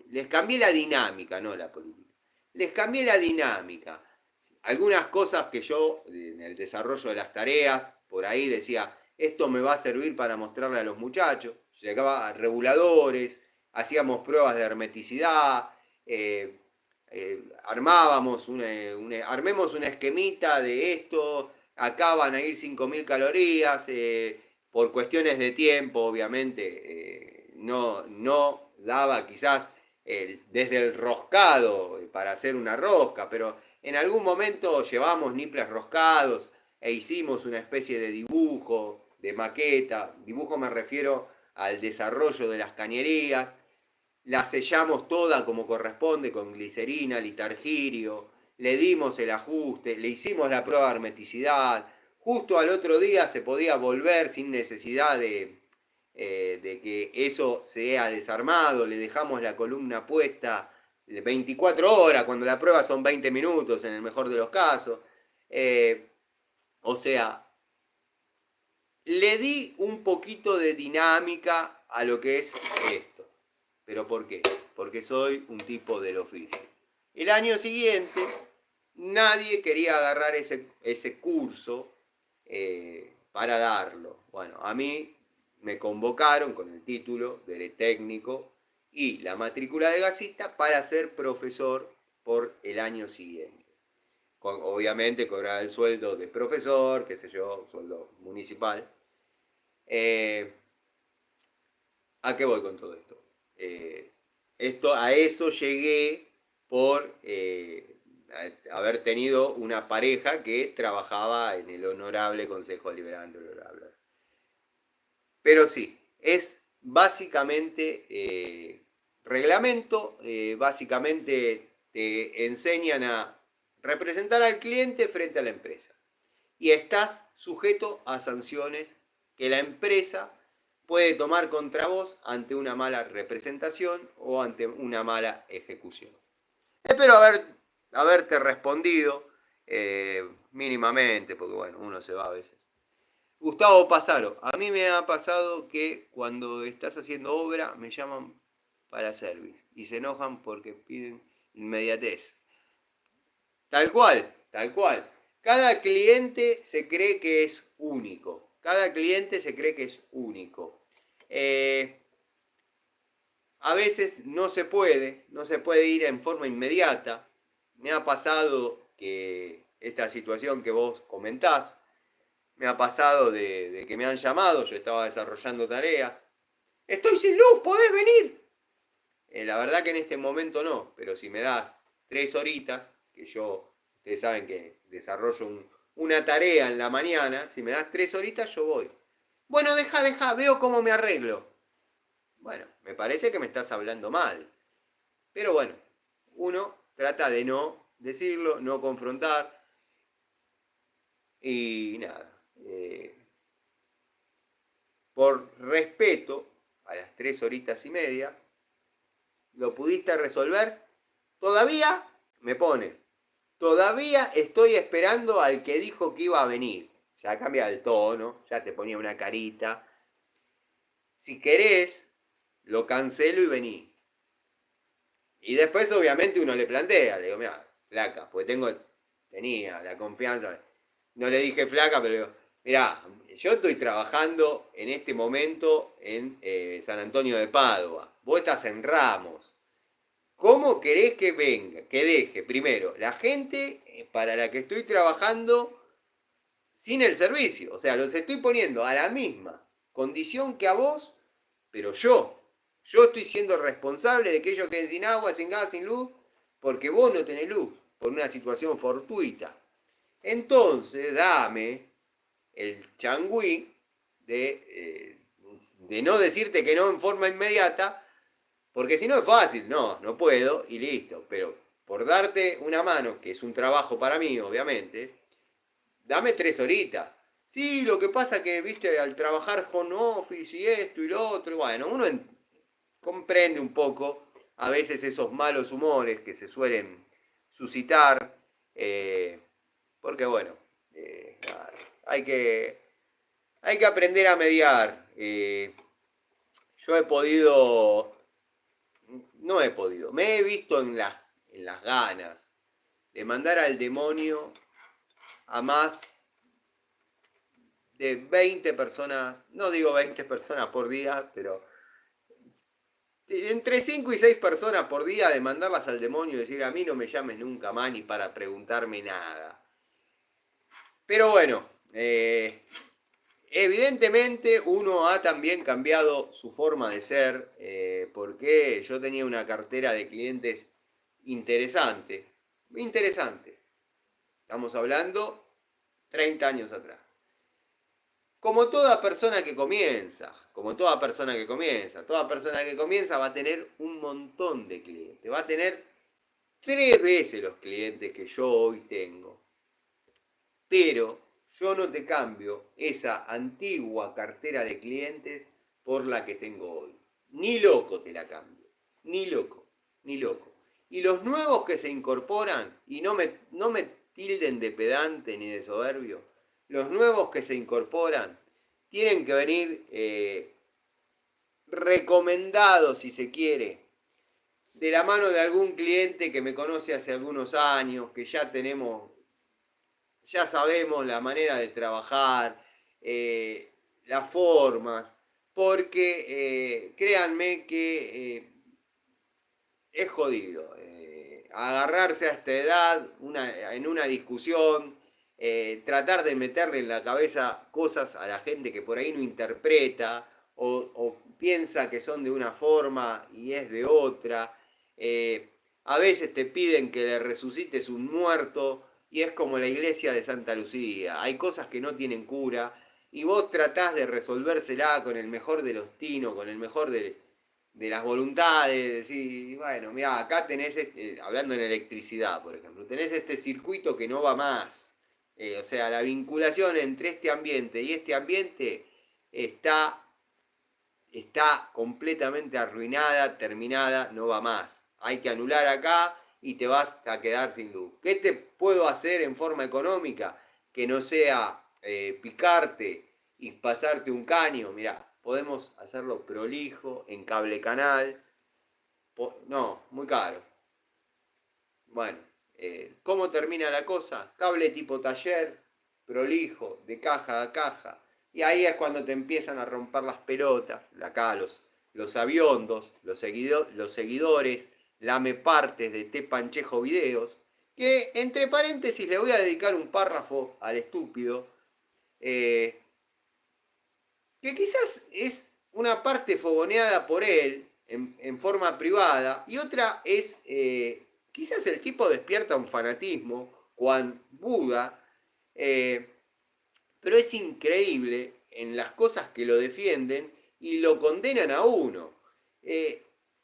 les cambié la dinámica, no la política. Les cambié la dinámica. Algunas cosas que yo, en el desarrollo de las tareas, por ahí decía, esto me va a servir para mostrarle a los muchachos. Llegaba a reguladores, hacíamos pruebas de hermeticidad, armemos una esquemita de esto, acá van a ir 5.000 calorías, por cuestiones de tiempo, obviamente, no daba quizás desde el roscado para hacer una rosca, pero en algún momento llevamos niples roscados e hicimos una especie de dibujo, de maqueta. Dibujo me refiero al desarrollo de las cañerías. La sellamos toda como corresponde con glicerina, litargirio. Le dimos el ajuste, le hicimos la prueba de hermeticidad. Justo al otro día se podía volver sin necesidad de que eso sea desarmado. Le dejamos la columna puesta 24 horas, cuando la prueba son 20 minutos en el mejor de los casos. O sea, le di un poquito de dinámica a lo que es esto. ¿Pero por qué? Porque soy un tipo del oficio. El año siguiente, nadie quería agarrar ese curso para darlo. Bueno, a mí me convocaron con el título de técnico y la matrícula de gasista para ser profesor por el año siguiente. Obviamente cobrar el sueldo de profesor, qué sé yo, sueldo municipal. ¿A qué voy con todo esto? A eso llegué por haber tenido una pareja que trabajaba en el Honorable Consejo Deliberante. Pero sí, es básicamente reglamento, básicamente te enseñan a representar al cliente frente a la empresa. Y estás sujeto a sanciones que la empresa puede tomar contra vos ante una mala representación o ante una mala ejecución. Espero haberte respondido mínimamente, porque bueno, uno se va a veces. Gustavo Pasaro, a mí me ha pasado que cuando estás haciendo obra me llaman para service y se enojan porque piden inmediatez. Tal cual, tal cual. Cada cliente se cree que es único. Cada cliente se cree que es único. A veces no se puede ir en forma inmediata. Me ha pasado que esta situación que vos comentás, me ha pasado de que me han llamado, yo estaba desarrollando tareas. Estoy sin luz, ¿podés venir? La verdad que en este momento no, pero si me das 3 horitas, que ustedes saben que desarrollo una tarea en la mañana, si me das 3 horitas yo voy. Bueno, deja, veo cómo me arreglo. Bueno, me parece que me estás hablando mal. Pero bueno, uno trata de no decirlo, no confrontar. Y nada. Por respeto a las 3 horitas y media, ¿lo pudiste resolver? Todavía me pone. Todavía estoy esperando al que dijo que iba a venir. Ya cambia el tono, ya te ponía una carita. Si querés, lo cancelo y vení. Y después obviamente uno le plantea, le digo, mira, flaca, porque tenía la confianza. No le dije flaca, pero le digo, mira, yo estoy trabajando en este momento en San Antonio de Padua. Vos estás en Ramos. ¿Cómo querés que venga? Que deje, primero, la gente para la que estoy trabajando sin el servicio? O sea, los estoy poniendo a la misma condición que a vos, pero yo estoy siendo responsable de que ellos queden sin agua, sin gas, sin luz, porque vos no tenés luz, por una situación fortuita. Entonces, dame el changüí de no decirte que no en forma inmediata, porque si no es fácil, no puedo y listo. Pero por darte una mano, que es un trabajo para mí, obviamente, dame 3 horitas. Sí, lo que pasa que, viste, al trabajar home office y esto y lo otro, bueno, uno comprende un poco a veces esos malos humores que se suelen suscitar, porque bueno, hay que, hay que aprender a mediar. Yo no he podido, me he visto en las ganas de mandar al demonio a más de 20 personas, no digo 20 personas por día, pero entre 5 y 6 personas por día, de mandarlas al demonio y decir, a mí no me llames nunca más ni para preguntarme nada. Pero bueno, evidentemente uno ha también cambiado su forma de ser, porque yo tenía una cartera de clientes interesante, interesante. Estamos hablando 30 años atrás. Como toda persona que comienza, toda persona que comienza va a tener un montón de clientes, va a tener 3 veces los clientes que yo hoy tengo. Pero yo no te cambio esa antigua cartera de clientes por la que tengo hoy. Ni loco te la cambio, ni loco, ni loco. Y los nuevos que se incorporan, y no me tilden de pedante ni de soberbio, los nuevos que se incorporan tienen que venir recomendados, si se quiere, de la mano de algún cliente que me conoce hace algunos años, que ya sabemos la manera de trabajar, las formas, porque créanme que es jodido. Agarrarse a esta edad en una discusión, tratar de meterle en la cabeza cosas a la gente que por ahí no interpreta o piensa que son de una forma y es de otra. A veces te piden que le resucites un muerto y es como la iglesia de Santa Lucía. Hay cosas que no tienen cura y vos tratás de resolvérsela con el mejor de los tinos, con el mejor de las voluntades, decir, bueno, mira, acá tenés, hablando en electricidad, por ejemplo, tenés este circuito que no va más. O sea, la vinculación entre este ambiente y este ambiente está, está completamente arruinada, terminada, no va más. Hay que anular acá y te vas a quedar sin luz. ¿Qué te puedo hacer en forma económica que no sea picarte y pasarte un caño? Mirá, podemos hacerlo prolijo, en cable canal. No, muy caro. Bueno, ¿cómo termina la cosa? Cable tipo taller, prolijo, de caja a caja. Y ahí es cuando te empiezan a romper las pelotas. Acá los aviondos, los seguidores, lame partes de T Panchejo Videos. Que entre paréntesis le voy a dedicar un párrafo al estúpido. eh, que quizás es una parte fogoneada por él en forma privada y otra es, quizás el tipo despierta un fanatismo, Juan Buda, eh, pero es increíble en las cosas que lo defienden y lo condenan a uno. Eh,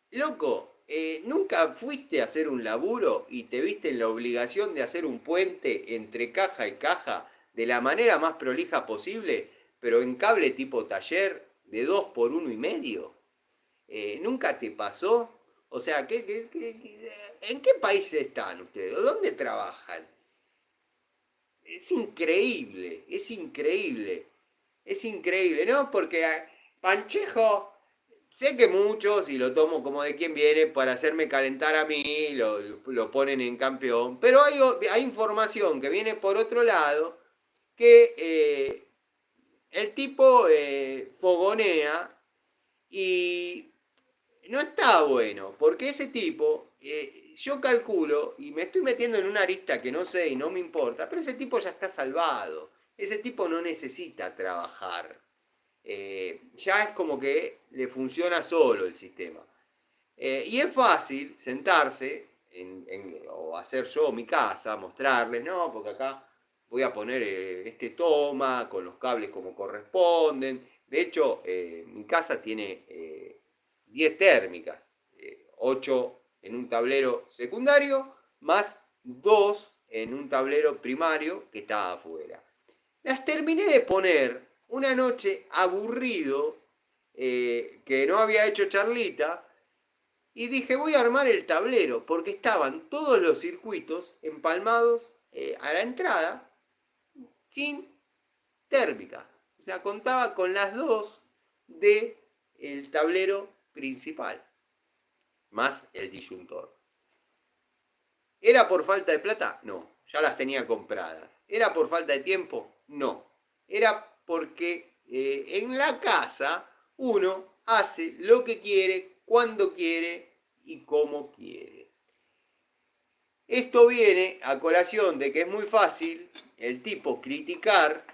Loco, ¿nunca fuiste a hacer un laburo y te viste en la obligación de hacer un puente entre caja y caja de la manera más prolija posible, pero en cable tipo taller de 2 por 1,5? ¿Nunca te pasó? O sea, en qué país están ustedes? ¿Dónde trabajan? Es increíble, es increíble, es increíble, ¿no? Porque Panchejo, sé que muchos, y lo tomo como de quien viene, para hacerme calentar a mí, lo ponen en campeón, pero hay información que viene por otro lado, que el tipo fogonea y no está bueno, porque ese tipo, yo calculo, y me estoy metiendo en una arista que no sé y no me importa, pero ese tipo ya está salvado. Ese tipo no necesita trabajar. Ya es como que le funciona solo el sistema. Y es fácil sentarse o hacer yo mi casa, mostrarles, no, porque acá voy a poner este toma con los cables como corresponden. De hecho, mi casa tiene 10 térmicas, 8 en un tablero secundario, más 2 en un tablero primario que está afuera. Las terminé de poner una noche aburrido, que no había hecho charlita, y dije, voy a armar el tablero, porque estaban todos los circuitos empalmados a la entrada sin térmica. O sea, contaba con las dos del tablero principal, más el disyuntor. ¿Era por falta de plata? No, ya las tenía compradas. ¿Era por falta de tiempo? No. Era porque en la casa uno hace lo que quiere, cuando quiere y como quiere. Esto viene a colación de que es muy fácil el tipo criticar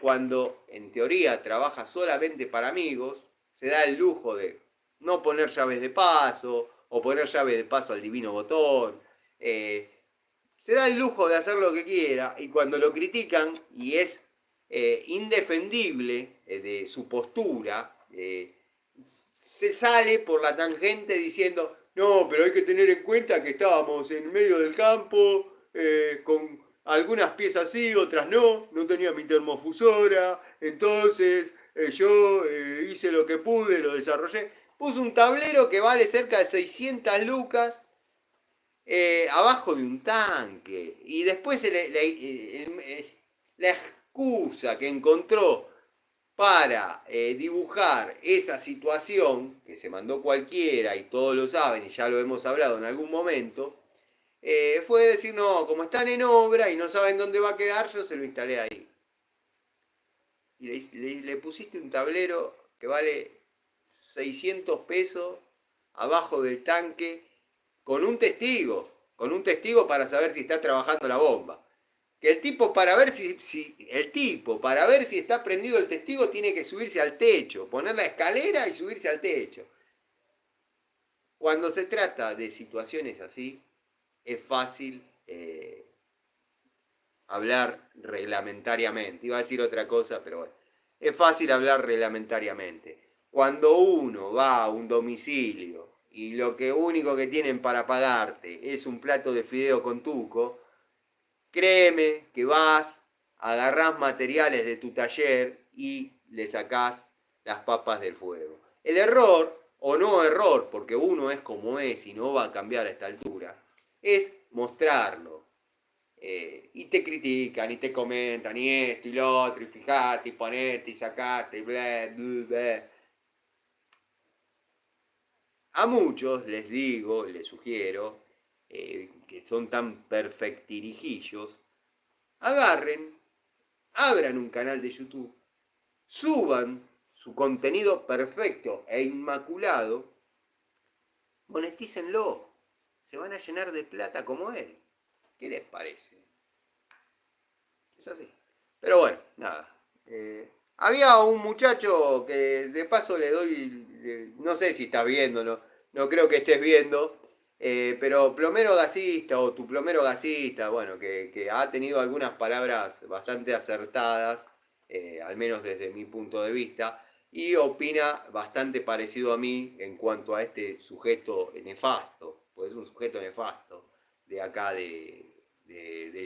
cuando en teoría trabaja solamente para amigos, se da el lujo de no poner llaves de paso o poner llaves de paso al divino botón. eh, Se da el lujo de hacer lo que quiera y cuando lo critican y es indefendible de su postura, se sale por la tangente diciendo, no, pero hay que tener en cuenta que estábamos en medio del campo, con algunas piezas sí, otras no, no tenía mi termofusora, entonces yo hice lo que pude, lo desarrollé. Puso un tablero que vale cerca de 600 lucas abajo de un tanque. Y después la excusa que encontró para dibujar esa situación, que se mandó cualquiera y todos lo saben y ya lo hemos hablado en algún momento, fue decir, no, como están en obra y no saben dónde va a quedar, yo se lo instalé ahí. Y le pusiste un tablero que vale 600 pesos abajo del tanque con un testigo para saber si está trabajando la bomba. Que el tipo para ver para ver si está prendido el testigo tiene que subirse al techo, poner la escalera y subirse al techo. Cuando se trata de situaciones así, es fácil hablar reglamentariamente. Iba a decir otra cosa, pero bueno. Es fácil hablar reglamentariamente. Cuando uno va a un domicilio y lo único que tienen para pagarte es un plato de fideo con tuco, créeme que vas, agarrás materiales de tu taller y le sacás las papas del fuego. El error, o no error, porque uno es como es y no va a cambiar a esta altura, es mostrarlo. Y te critican y te comentan y esto y lo otro y fijate y ponete y sacate y bla, bla, bla. A muchos les digo, les sugiero, que son tan perfectirijillos, agarren, abran un canal de YouTube, suban su contenido perfecto e inmaculado, monetícenlo, se van a llenar de plata como él. ¿Qué les parece? Es así. Pero bueno, nada. Había un muchacho que de paso le doy, no sé si estás viendo, no creo que estés viendo, pero plomero gasista o tu plomero gasista, bueno, que ha tenido algunas palabras bastante acertadas, al menos desde mi punto de vista, y opina bastante parecido a mí en cuanto a este sujeto nefasto, pues es un sujeto nefasto de acá de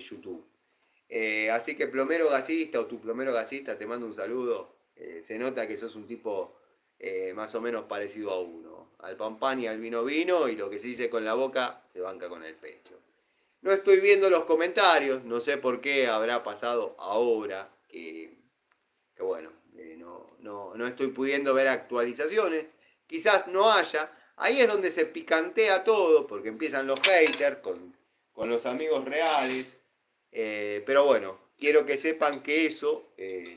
YouTube. Así que plomero gasista o tu plomero gasista, te mando un saludo. Se nota que sos un tipo más o menos parecido a uno. Al pan pan y al vino vino y lo que se dice con la boca se banca con el pecho. No estoy viendo los comentarios, no sé por qué habrá pasado ahora que bueno, no estoy pudiendo ver actualizaciones. Quizás no haya. Ahí es donde se picantea todo porque empiezan los haters con los amigos reales. Pero bueno, quiero que sepan que eso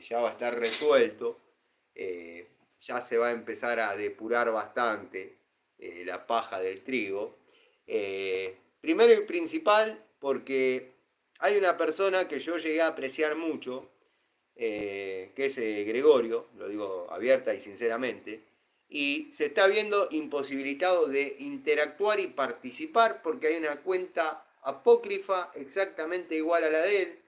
ya va a estar resuelto. Eh, ya se va a empezar a depurar bastante la paja del trigo. Primero y principal porque hay una persona que yo llegué a apreciar mucho, que es Gregorio, lo digo abierta y sinceramente, y se está viendo imposibilitado de interactuar y participar porque hay una cuenta apócrifa exactamente igual a la de él.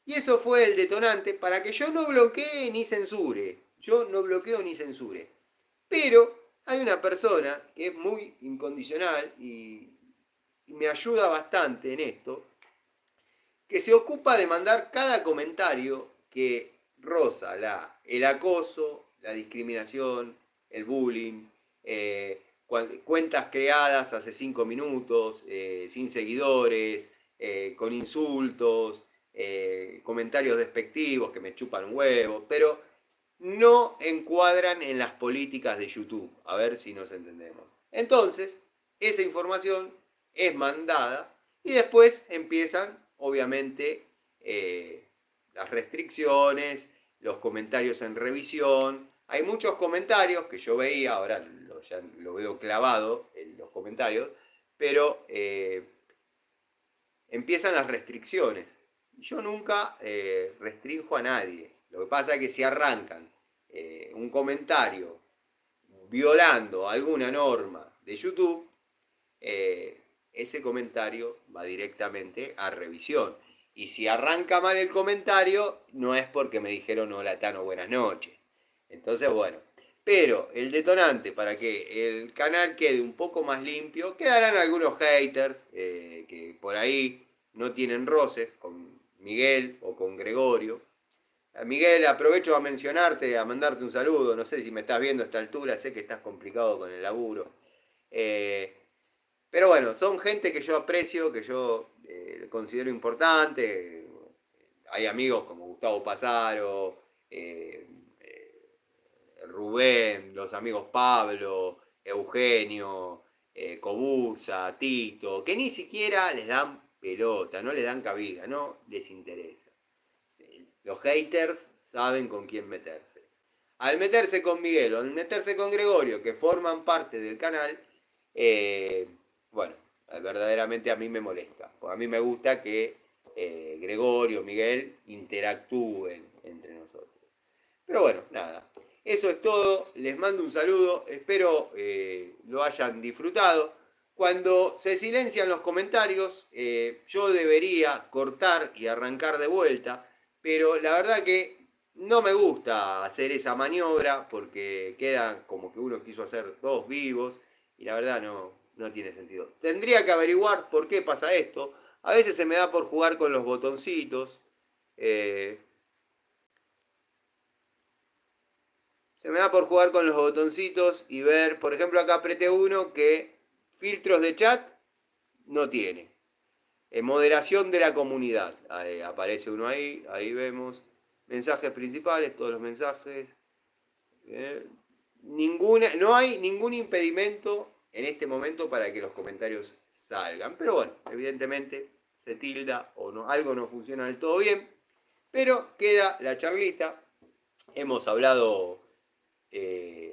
Y eso fue el detonante para que yo no bloquee ni censure. Yo no bloqueo ni censure. Pero hay una persona que es muy incondicional y me ayuda bastante en esto, que se ocupa de mandar cada comentario que roza el acoso, la discriminación, el bullying, cuentas creadas hace 5 minutos, sin seguidores, con insultos, comentarios despectivos que me chupan un huevo, pero no encuadran en las políticas de YouTube. A ver si nos entendemos. Entonces, esa información es mandada y después empiezan, obviamente, las restricciones, los comentarios en revisión. Hay muchos comentarios que yo veía, ahora ya lo veo clavado en los comentarios, pero empiezan las restricciones. Yo nunca restringo a nadie. Lo que pasa es que si arrancan un comentario violando alguna norma de YouTube, ese comentario va directamente a revisión. Y si arranca mal el comentario, no es porque me dijeron hola Tano, buenas noches. Entonces, bueno. Pero el detonante para que el canal quede un poco más limpio, quedarán algunos haters que por ahí no tienen roces con Miguel o con Gregorio. Miguel, aprovecho a mencionarte, a mandarte un saludo. No sé si me estás viendo a esta altura, sé que estás complicado con el laburo. Eh, pero bueno, son gente que yo aprecio, que yo considero importante. Hay amigos como Gustavo Pasaro, Rubén, los amigos Pablo, Eugenio, Coburza, Tito, que ni siquiera les dan pelota, no les dan cabida, no les interesa. Los haters saben con quién meterse. Al meterse con Miguel o al meterse con Gregorio, que forman parte del canal, Eh, bueno, verdaderamente a mí me molesta. Porque a mí me gusta que Gregorio, Miguel interactúen entre nosotros. Pero bueno, nada. Eso es todo. Les mando un saludo. Espero lo hayan disfrutado. Cuando se silencian los comentarios, yo debería cortar y arrancar de vuelta. Pero la verdad que no me gusta hacer esa maniobra porque queda como que uno quiso hacer dos vivos y la verdad no tiene sentido. Tendría que averiguar por qué pasa esto. A veces se me da por jugar con los botoncitos. Eh, Se me da por jugar con los botoncitos y ver, por ejemplo, acá apreté uno que filtros de chat no tiene. Moderación de la comunidad. Ahí aparece uno ahí, ahí vemos. Mensajes principales, todos los mensajes. Eh, no hay ningún impedimento en este momento para que los comentarios salgan. Pero bueno, evidentemente se tilda o no, algo no funciona del todo bien. Pero queda la charlita. Hemos hablado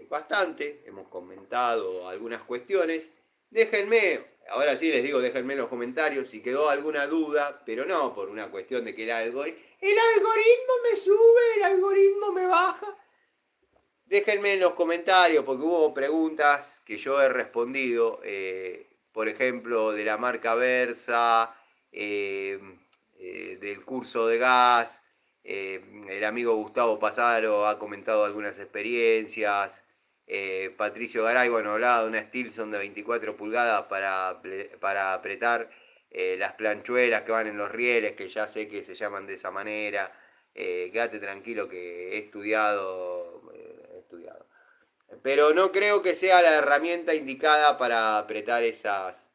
bastante, hemos comentado algunas cuestiones. Déjenme, ahora sí les digo, déjenme en los comentarios si quedó alguna duda, pero no por una cuestión de que el algoritmo me sube, el algoritmo me baja. Déjenme en los comentarios porque hubo preguntas que yo he respondido, por ejemplo, de la marca Versa, eh, del curso de gas. El amigo Gustavo Pasaro ha comentado algunas experiencias. Patricio Garay, bueno, hablaba de una Stilson de 24 pulgadas para apretar las planchuelas que van en los rieles, que ya sé que se llaman de esa manera. Quédate tranquilo que he estudiado. Pero no creo que sea la herramienta indicada para apretar esas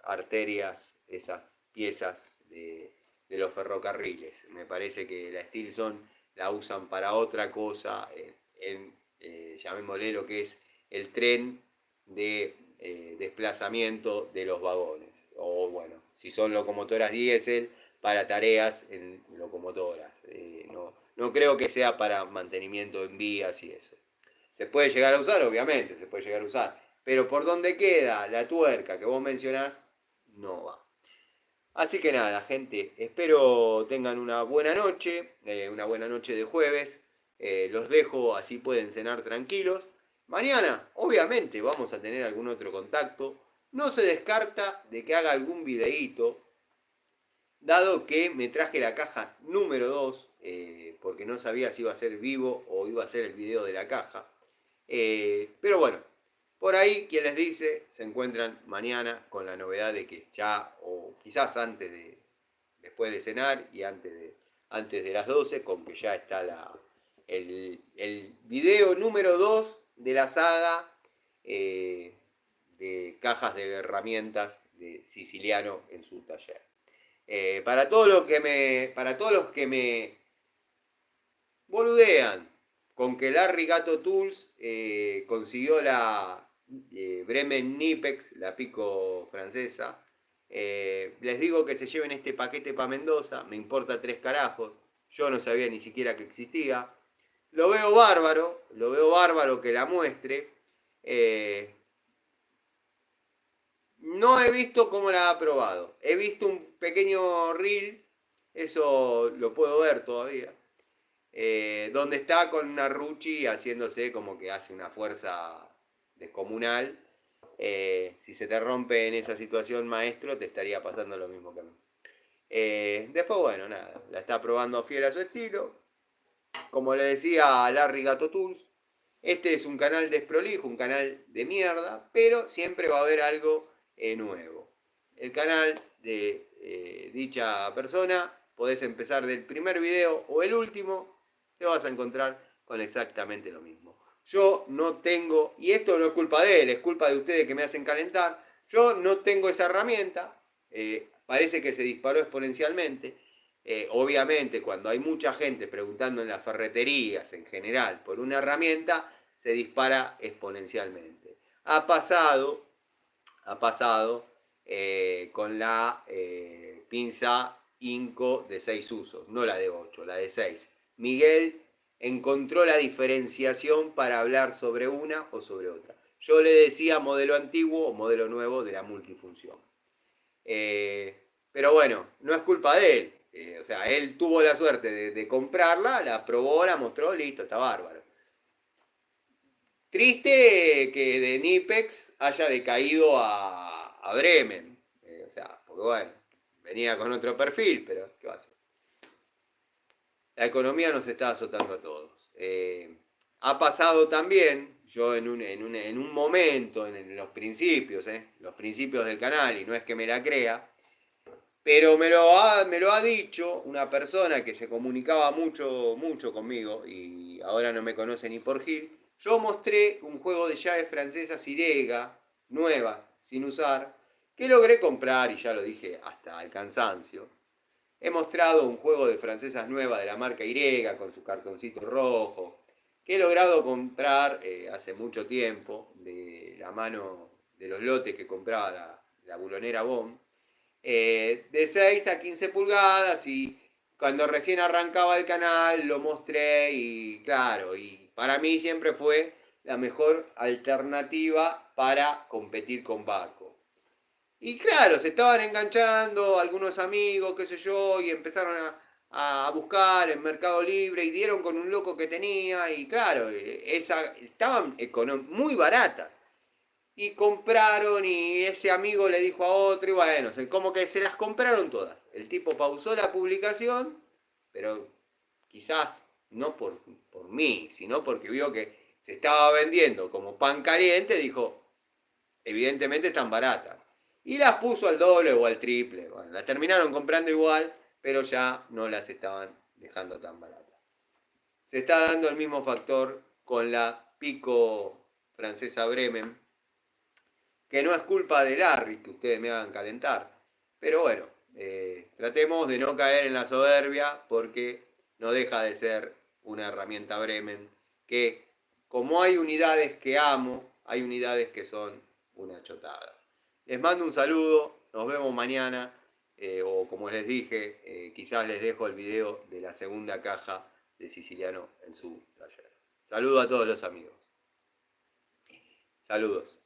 arterias, esas piezas de los ferrocarriles. Me parece que la Stilson la usan para otra cosa, llamémosle lo que es el tren de desplazamiento de los vagones. O bueno, si son locomotoras diésel, para tareas en locomotoras. No creo que sea para mantenimiento en vías y eso. Se puede llegar a usar, obviamente, se puede llegar a usar. Pero por donde queda la tuerca que vos mencionás, no va. Así que nada, gente, espero tengan una buena noche de jueves. Los dejo, así pueden cenar tranquilos. Mañana, obviamente, vamos a tener algún otro contacto. No se descarta de que haga algún videíto, dado que me traje la caja número 2, porque no sabía si iba a ser vivo o iba a ser el video de la caja. Pero bueno, por ahí, quien les dice, se encuentran mañana con la novedad de que ya, o quizás después de cenar y antes de las 12, con que ya está el video número 2 de la saga de cajas de herramientas de Siciliano en su taller. Para todos los que me boludean con que Larry Gato Tools consiguió la Bremen Nipex, la pico francesa. Les digo que se lleven este paquete para Mendoza, me importa tres carajos, yo no sabía ni siquiera que existía. Lo veo bárbaro que la muestre. No he visto cómo la ha probado. He visto un pequeño reel, eso lo puedo ver todavía, donde está con Narrucci haciéndose como que hace una fuerza descomunal. Si se te rompe en esa situación, maestro, te estaría pasando lo mismo que a mí. Después, bueno, nada, la está probando fiel a su estilo. Como le decía a Larry Gato Tools, este es un canal desprolijo, un canal de mierda, pero siempre va a haber algo nuevo. El canal de dicha persona, podés empezar del primer video o el último, te vas a encontrar con exactamente lo mismo. Yo no tengo, y esto no es culpa de él, es culpa de ustedes que me hacen calentar, yo no tengo esa herramienta, parece que se disparó exponencialmente. Obviamente, cuando hay mucha gente preguntando en las ferreterías en general por una herramienta, se dispara exponencialmente. Ha pasado con la pinza Inco de 6 usos, no la de 8, la de 6. Miguel encontró la diferenciación para hablar sobre una o sobre otra. Yo le decía modelo antiguo o modelo nuevo de la multifunción. Pero bueno, no es culpa de él. O sea, él tuvo la suerte de comprarla, la probó, la mostró, listo, está bárbaro. Triste que de Nipex haya decaído a Bremen. O sea, porque bueno, venía con otro perfil, pero ¿qué va a hacer? La economía nos está azotando a todos. Ha pasado también, yo en un momento, en los principios del canal, y no es que me la crea, pero me lo ha dicho una persona que se comunicaba mucho conmigo y ahora no me conoce ni por Gil. Yo mostré un juego de llaves francesas Irega, nuevas, sin usar, que logré comprar y ya lo dije hasta el cansancio. He mostrado un juego de francesas nueva de la marca Irega con su cartoncito rojo, que he logrado comprar hace mucho tiempo de la mano de los lotes que compraba la bulonera Bomb, de 6 a 15 pulgadas y cuando recién arrancaba el canal lo mostré y claro, y para mí siempre fue la mejor alternativa para competir con Baco. Y claro, se estaban enganchando algunos amigos, qué sé yo, y empezaron a buscar en Mercado Libre y dieron con un loco que tenía y claro, estaban muy baratas. Y compraron y ese amigo le dijo a otro y bueno, como que se las compraron todas. El tipo pausó la publicación, pero quizás no por mí, sino porque vio que se estaba vendiendo como pan caliente, dijo, evidentemente están baratas. Y las puso al doble o al triple. Bueno, las terminaron comprando igual, pero ya no las estaban dejando tan baratas. Se está dando el mismo factor con la Pico francesa Bremen, que no es culpa de Larry que ustedes me hagan calentar. Pero bueno, tratemos de no caer en la soberbia porque no deja de ser una herramienta Bremen que, como hay unidades que amo, hay unidades que son una chotada. Les mando un saludo, nos vemos mañana, o como les dije, quizás les dejo el video de la segunda caja de Siciliano en su taller. Saludo a todos los amigos. Saludos.